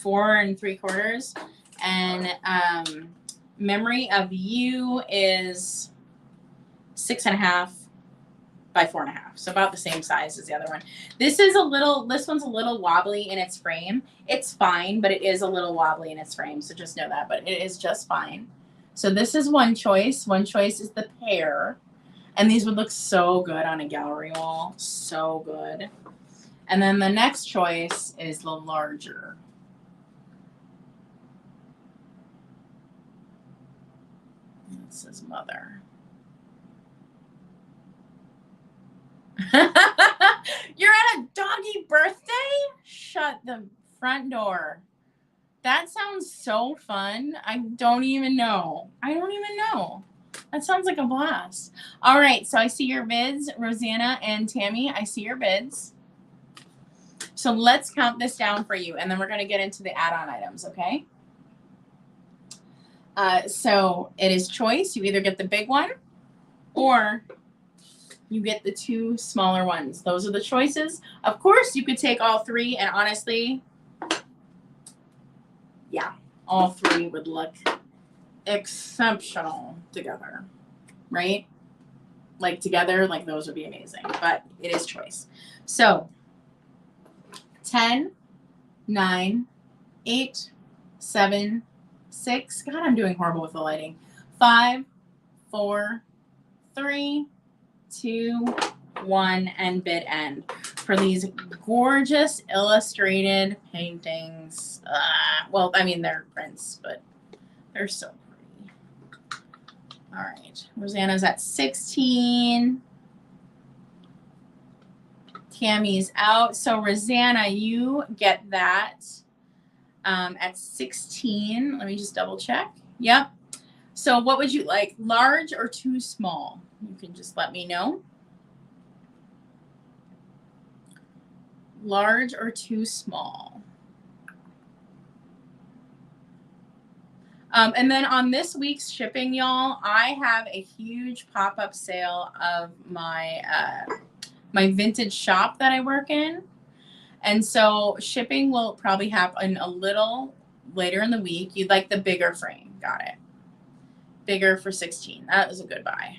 4.75, and Memory of You is 6.5 by 4.5. So about the same size as the other one. This one's a little wobbly in its frame. It's fine, but it is a little wobbly in its frame. So just know that, but it is just fine. So this is one choice. One choice is the pear. And these would look so good on a gallery wall. So good. And then the next choice is the larger. It says Mother. You're at a doggy birthday? Shut the front door. That sounds so fun. I don't even know. That sounds like a blast. All right, so I see your bids, Rosanna and Tammy. I see your bids. So let's count this down for you, and then we're going to get into the add-on items, okay? So it is choice. You either get the big one or you get the 2 smaller ones. Those are the choices. Of course, you could take all 3, and honestly, yeah, all 3 would look exceptional together, right? Like together, like those would be amazing, but it is choice. So 10, 9, 8, 7, 6. God, I'm doing horrible with the lighting. 5, 4, 3, 2, 1, and bid end for these gorgeous illustrated paintings. Well, I mean, they're prints, but they're so pretty. All right, Rosanna's at 16. Tammy's out. So Rosanna, you get that at 16. Let me just double check. Yep. So what would you like, large or too small? You can just let me know. Large or too small? And then on this week's shipping, y'all, I have a huge pop-up sale of my my vintage shop that I work in. And so shipping will probably happen a little later in the week. You'd like the bigger frame. Got it. Bigger for 16. That was a good buy.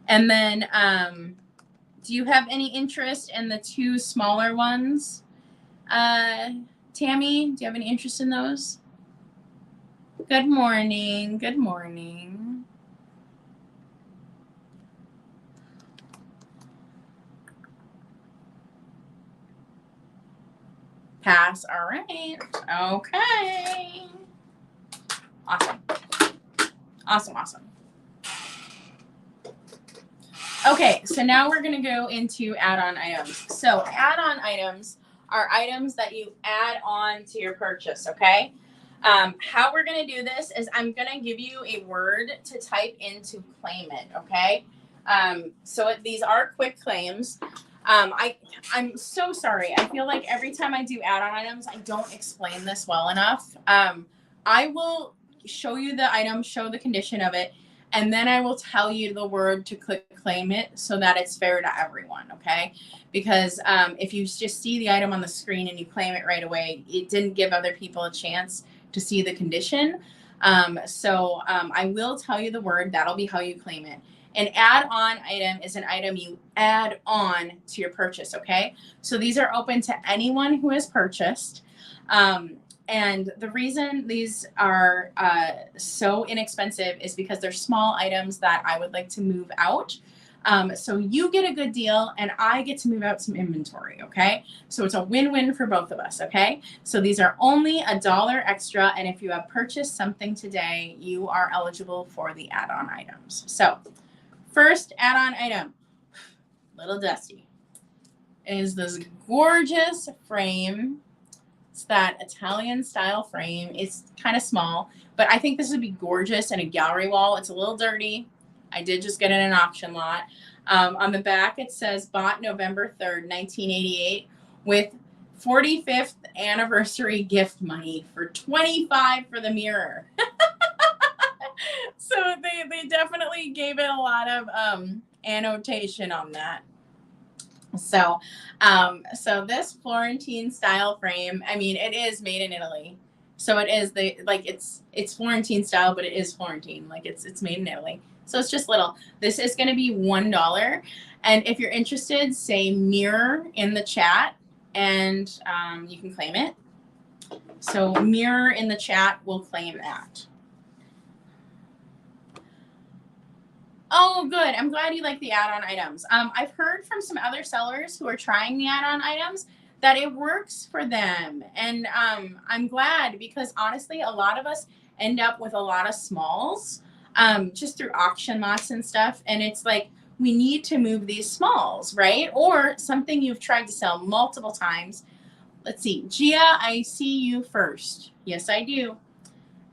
And then do you have any interest in the 2 smaller ones? Tammy, do you have any interest in those? Good morning. Good morning. Pass. All right. Okay. Awesome. Awesome. Awesome. Okay, so now we're going to go into add-on items. So add-on items are items that you add on to your purchase, okay? How we're going to do this is I'm going to give you a word to type in to claim it, okay? These are quick claims. I'm so sorry. I feel like every time I do add-on items, I don't explain this well enough. I will show you the item, show the condition of it, and then I will tell you the word to click claim it so that it's fair to everyone, okay? Because if you just see the item on the screen and you claim it right away, it didn't give other people a chance to see the condition. I will tell you the word. That'll be how you claim it. An add-on item is an item you add on to your purchase, okay? So these are open to anyone who has purchased. And the reason these are so inexpensive is because they're small items that I would like to move out. So you get a good deal and I get to move out some inventory, okay? So it's a win-win for both of us, okay? So these are only $1 extra, and if you have purchased something today, you are eligible for the add-on items. So first add-on item, little dusty, is this gorgeous frame. It's that Italian style frame. It's kind of small, but I think this would be gorgeous in a gallery wall. It's a little dirty. I did just get it in an auction lot. On the back, it says bought November 3rd, 1988 with 45th anniversary gift money for $25 for the mirror. So they definitely gave it a lot of annotation on that. So this Florentine style frame, I mean, it is made in Italy. So it is it's Florentine style, but it is Florentine. Like it's made in Italy. So it's just little. This is going to be $1. And if you're interested, say mirror in the chat and you can claim it. So mirror in the chat will claim that. Oh, good. I'm glad you like the add-on items. I've heard from some other sellers who are trying the add-on items that it works for them. And I'm glad because honestly, a lot of us end up with a lot of smalls just through auction lots and stuff. And it's like we need to move these smalls, right? Or something you've tried to sell multiple times. Let's see. Gia, I see you first. Yes, I do.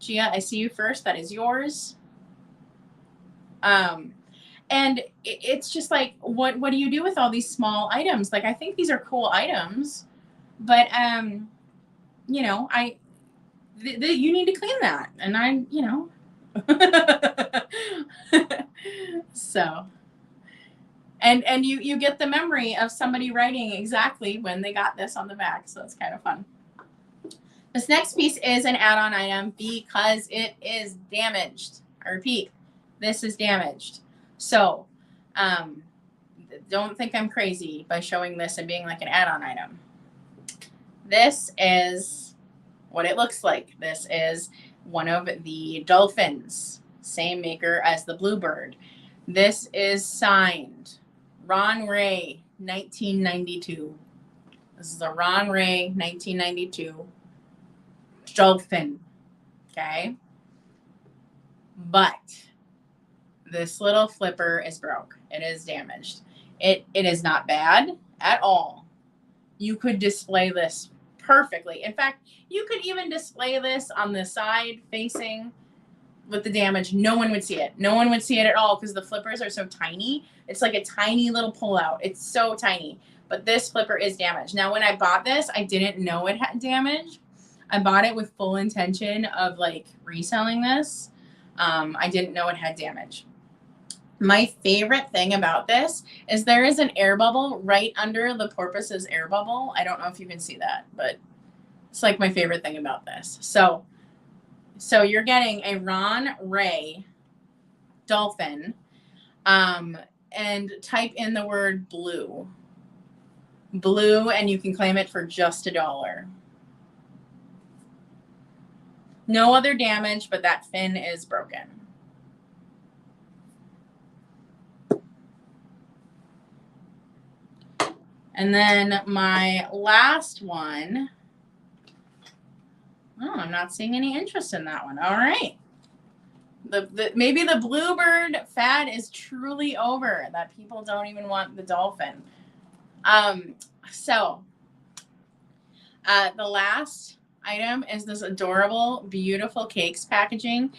Gia, I see you first. That is yours. And it's just like, what do you do with all these small items? Like, I think these are cool items, but you know, you need to clean that, and I, you know, so, and you get the memory of somebody writing exactly when they got this on the back, so it's kind of fun. This next piece is an add-on item because it is damaged. I repeat, this is damaged. So don't think I'm crazy by showing this and being like an add-on item. This is what it looks like. This is one of the dolphins, same maker as the bluebird. This is signed Ron Ray, 1992. This is a Ron Ray, 1992 dolphin. Okay. But this little flipper is broke. It is damaged. It is not bad at all. You could display this perfectly. In fact, you could even display this on the side facing with the damage. No one would see it. No one would see it at all because the flippers are so tiny. It's like a tiny little pullout. It's so tiny. But this flipper is damaged. Now, when I bought this, I didn't know it had damage. I bought it with full intention of like reselling this. I didn't know it had damage. My favorite thing about this is there is an air bubble right under the porpoise's air bubble. I don't know if you can see that, but it's like my favorite thing about this. So you're getting a Ron Ray dolphin, and type in the word blue, and you can claim it for just $1. No other damage, but that fin is broken. And then my last one, oh, I'm not seeing any interest in that one. All right. Maybe the bluebird fad is truly over, that people don't even want the dolphin. The last item is this adorable, beautiful cakes packaging.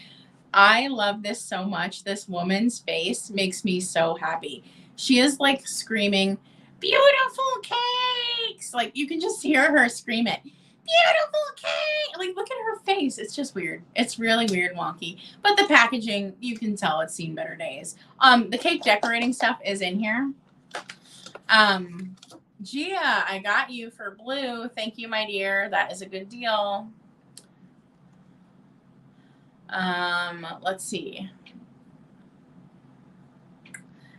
I love this so much. This woman's face makes me so happy. She is like screaming, beautiful cakes. Like you can just hear her scream it. Beautiful cake. Like look at her face. It's just weird. It's really weird, wonky. But the packaging, you can tell it's seen better days. The cake decorating stuff is in here. Gia, I got you for blue. Thank you, my dear. That is a good deal. Let's see.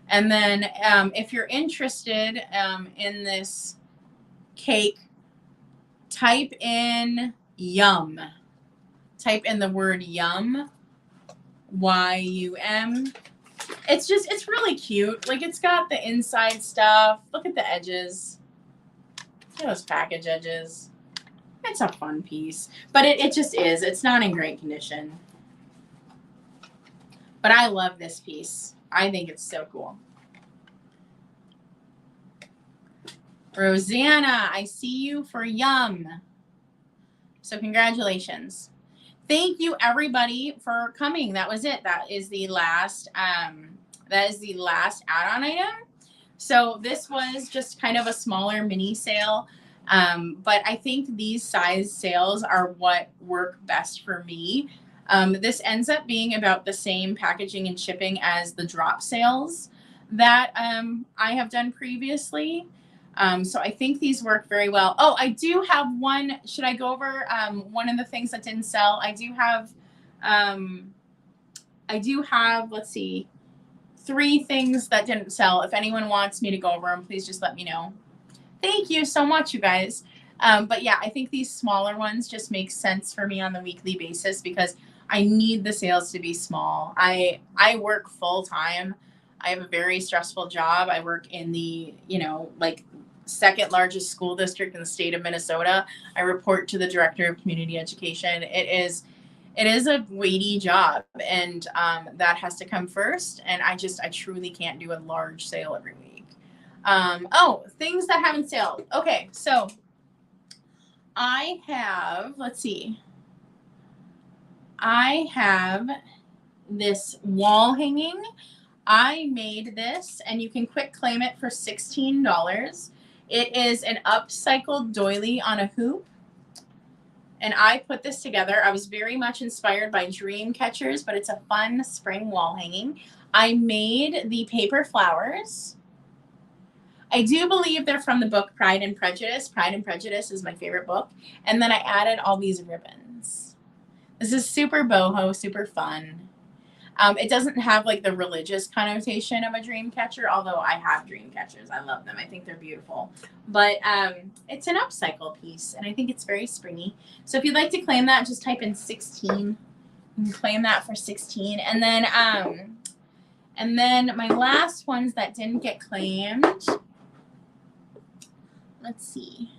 And then if you're interested in this cake, type in yum. Type in the word yum, Y-U-M. It's really cute. Like it's got the inside stuff. Look at the edges. Look at those package edges. It's a fun piece, but it just is. It's not in great condition. But I love this piece. I think it's so cool. Rosanna, I see you for yum. So congratulations. Thank you everybody for coming. That was it. That is the last add-on item. So this was just kind of a smaller mini sale. But I think these size sales are what work best for me. This ends up being about the same packaging and shipping as the drop sales that I have done previously. So I think these work very well. Oh, I do have one. Should I go over one of the things that didn't sell? I do have, let's see, 3 things that didn't sell. If anyone wants me to go over them, please just let me know. Thank you so much, you guys. But yeah, I think these smaller ones just make sense for me on the weekly basis because I need the sales to be small. I work full time. I have a very stressful job. I work in the, like second largest school district in the state of Minnesota. I report to the director of community education. it is a weighty job, and that has to come first. And I truly can't do a large sale every week. Oh, things that haven't sold. Okay, so I have, let's see. I have this wall hanging. I made this, and you can quick claim it for $16. It is an upcycled doily on a hoop. And I put this together. I was very much inspired by dream catchers, but it's a fun spring wall hanging. I made the paper flowers. I do believe they're from the book Pride and Prejudice. Pride and Prejudice is my favorite book. And then I added all these ribbons. This is super boho, super fun. It doesn't have like the religious connotation of a dream catcher, although I have dream catchers. I love them. I think they're beautiful. But it's an upcycle piece, and I think it's very springy. So if you'd like to claim that, just type in 16. You can claim that for 16. And then my last ones that didn't get claimed. Let's see.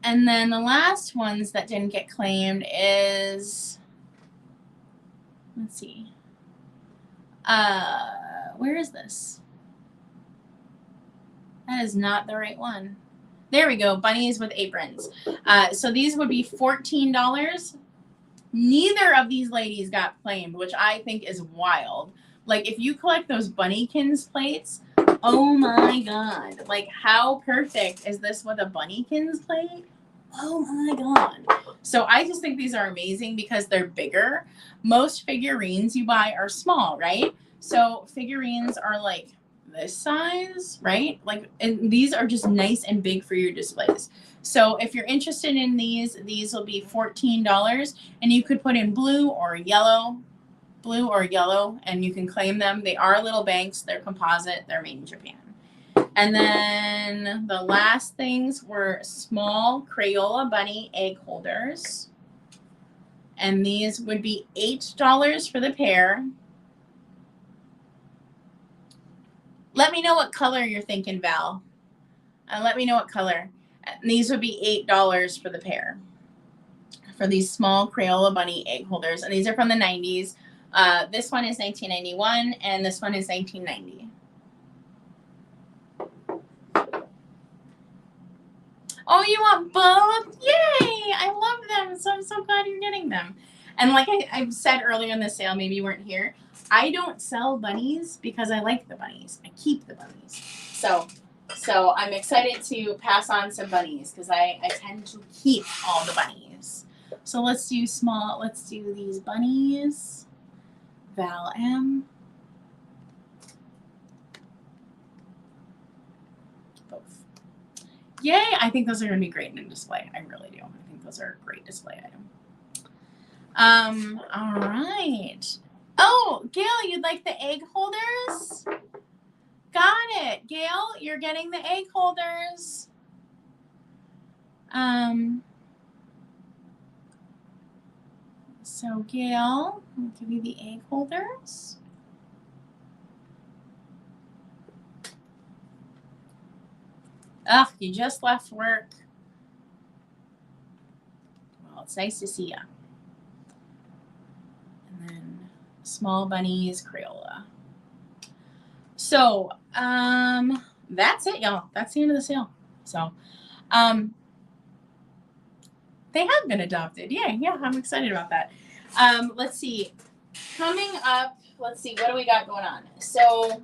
And then the last ones that didn't get claimed is, let's see. Where is this? That is not the right one. There we go. Bunnies with aprons. So these would be $14. Neither of these ladies got claimed, which I think is wild. Like, if you collect those Bunnykins plates, oh my God. Like, how perfect is this with a Bunnykins plate? Oh my God. So I just think these are amazing because they're bigger. Most figurines you buy are small, right? So figurines are like this size, right? Like, and these are just nice and big for your displays. So if you're interested in these will be $14, and you could put in blue or yellow, and you can claim them. They are little banks. They're composite. They're made in Japan. And then the last things were small Crayola bunny egg holders. And these would be $8 for the pair. Let me know what color you're thinking, Val. Let me know what color. And these would be $8 for the pair. For these small Crayola bunny egg holders. And these are from the 90s. This one is 1991, and this one is 1990. Oh, you want both? Yay! I love them. So I'm so glad you're getting them. And like I've said earlier in the sale, maybe you weren't here, I don't sell bunnies because I like the bunnies. I keep the bunnies. So I'm excited to pass on some bunnies because I tend to keep all the bunnies. So let's do these bunnies. Val M. Both. Yay! I think those are going to be great in a display. I really do. I think those are a great display item. All right. Oh, Gail, you'd like the egg holders? Got it. Gail, you're getting the egg holders. So Gail, I'll give you the egg holders. Ugh, you just left work. Well, it's nice to see you. And then small bunnies, Crayola. So, that's it, y'all. That's the end of the sale. So, they have been adopted. Yay. Yeah, I'm excited about that. Let's see. Coming up, let's see, what do we got going on? So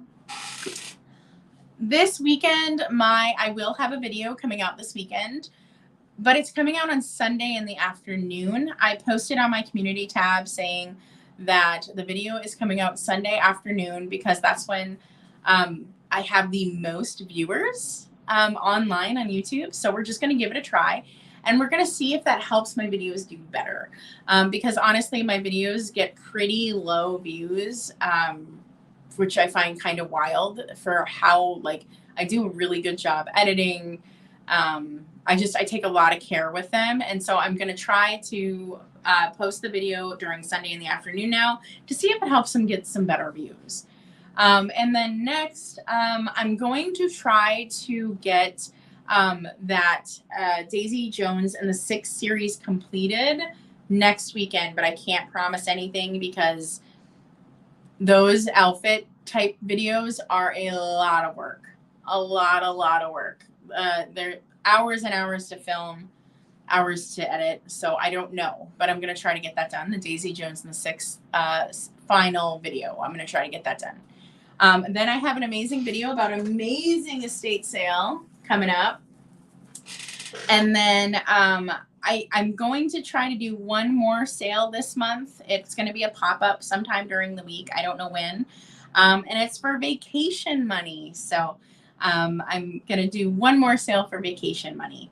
this weekend, I will have a video coming out this weekend, but it's coming out on Sunday in the afternoon. I posted on my community tab saying that the video is coming out Sunday afternoon because that's when I have the most viewers online on YouTube. So we're just going to give it a try. And we're going to see if that helps my videos do better. Because honestly, my videos get pretty low views, which I find kind of wild for how, like, I do a really good job editing. I take a lot of care with them. And so I'm going to try to post the video during Sunday in the afternoon now to see if it helps them get some better views. And then next, I'm going to try to get that Daisy Jones and the 6 series completed next weekend, but I can't promise anything because those outfit type videos are a lot of work. A lot of work. They're hours and hours to film, hours to edit. So I don't know, but I'm going to try to get that done. The Daisy Jones and the Six final video. I'm going to try to get that done. Then I have an amazing video about an amazing estate sale coming up. And then I'm going to try to do one more sale this month. It's going to be a pop-up sometime during the week. I don't know when. And it's for vacation money. So I'm going to do one more sale for vacation money.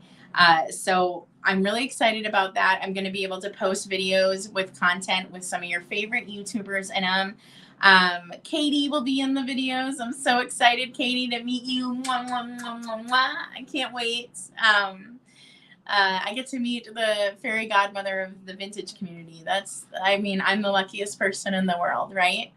So I'm really excited about that. I'm going to be able to post videos with content with some of your favorite YouTubers in them. Katie will be in the videos. I'm so excited, Katie, to meet you. Mwah, mwah, mwah, mwah, mwah. I can't wait. I get to meet the fairy godmother of the vintage community. I'm the luckiest person in the world, right?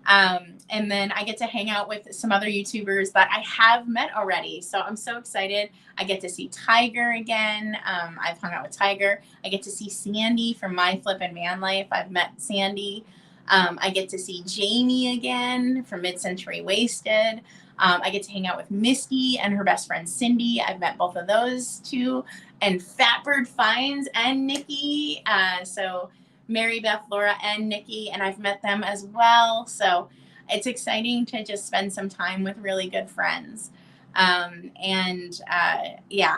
And then I get to hang out with some other YouTubers that I have met already. So I'm so excited. I get to see Tiger again. I've hung out with Tiger. I get to see Sandy from My Flippin' Van Life. I've met Sandy. I get to see Jamie again from Mid-Century Wasted. I get to hang out with Misty and her best friend Cindy. I've met both of those two. And Fatbird Finds and Nikki. So Mary Beth, Laura, and Nikki, and I've met them as well. So it's exciting to just spend some time with really good friends. Yeah,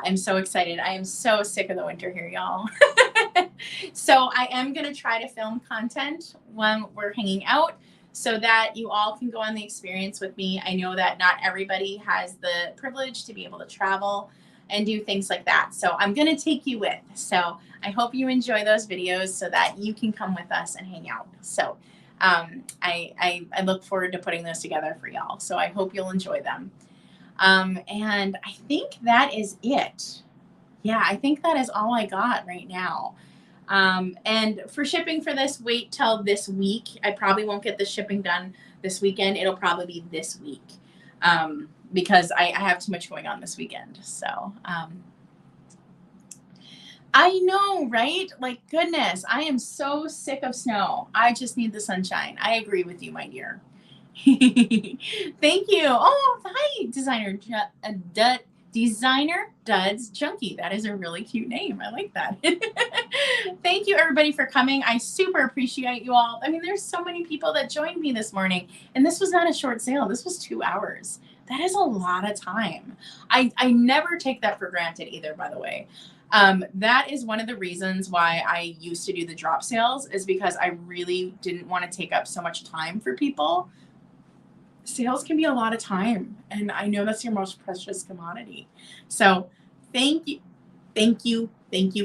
I'm so excited. I am so sick of the winter here, y'all. So I am going to try to film content when we're hanging out so that you all can go on the experience with me. I know that not everybody has the privilege to be able to travel and do things like that. So I'm going to take you with. So I hope you enjoy those videos so that you can come with us and hang out. So I look forward to putting those together for y'all. So I hope you'll enjoy them. And I think that is it. Yeah, I think that is all I got right now. And for shipping for this, wait till this week. I probably won't get the shipping done this weekend. It'll probably be this week. Because I have too much going on this weekend. So, I know, right? Like, goodness, I am so sick of snow. I just need the sunshine. I agree with you, my dear. Thank you. Oh, hi, Designer Duds Junkie. That is a really cute name. I like that. Thank you, everybody, for coming. I super appreciate you all. I mean, there's so many people that joined me this morning, and this was not a short sale. This was 2 hours. That is a lot of time. I never take that for granted either, by the way. That is one of the reasons why I used to do the drop sales, is because I really didn't want to take up so much time for people. Sales can be a lot of time, and I know that's your most precious commodity. So thank you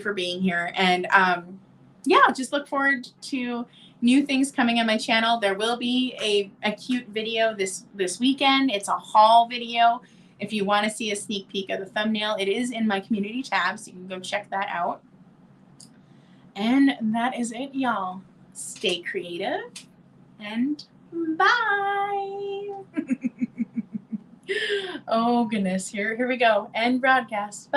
for being here. And yeah, just look forward to new things coming on my channel. There will be a cute video this weekend. It's a haul video. If you want to see a sneak peek of the thumbnail, it is in my community tab, so you can go check that out. And that is it, y'all. Stay creative, and bye. Oh, goodness. Here we go. End broadcast. Bye.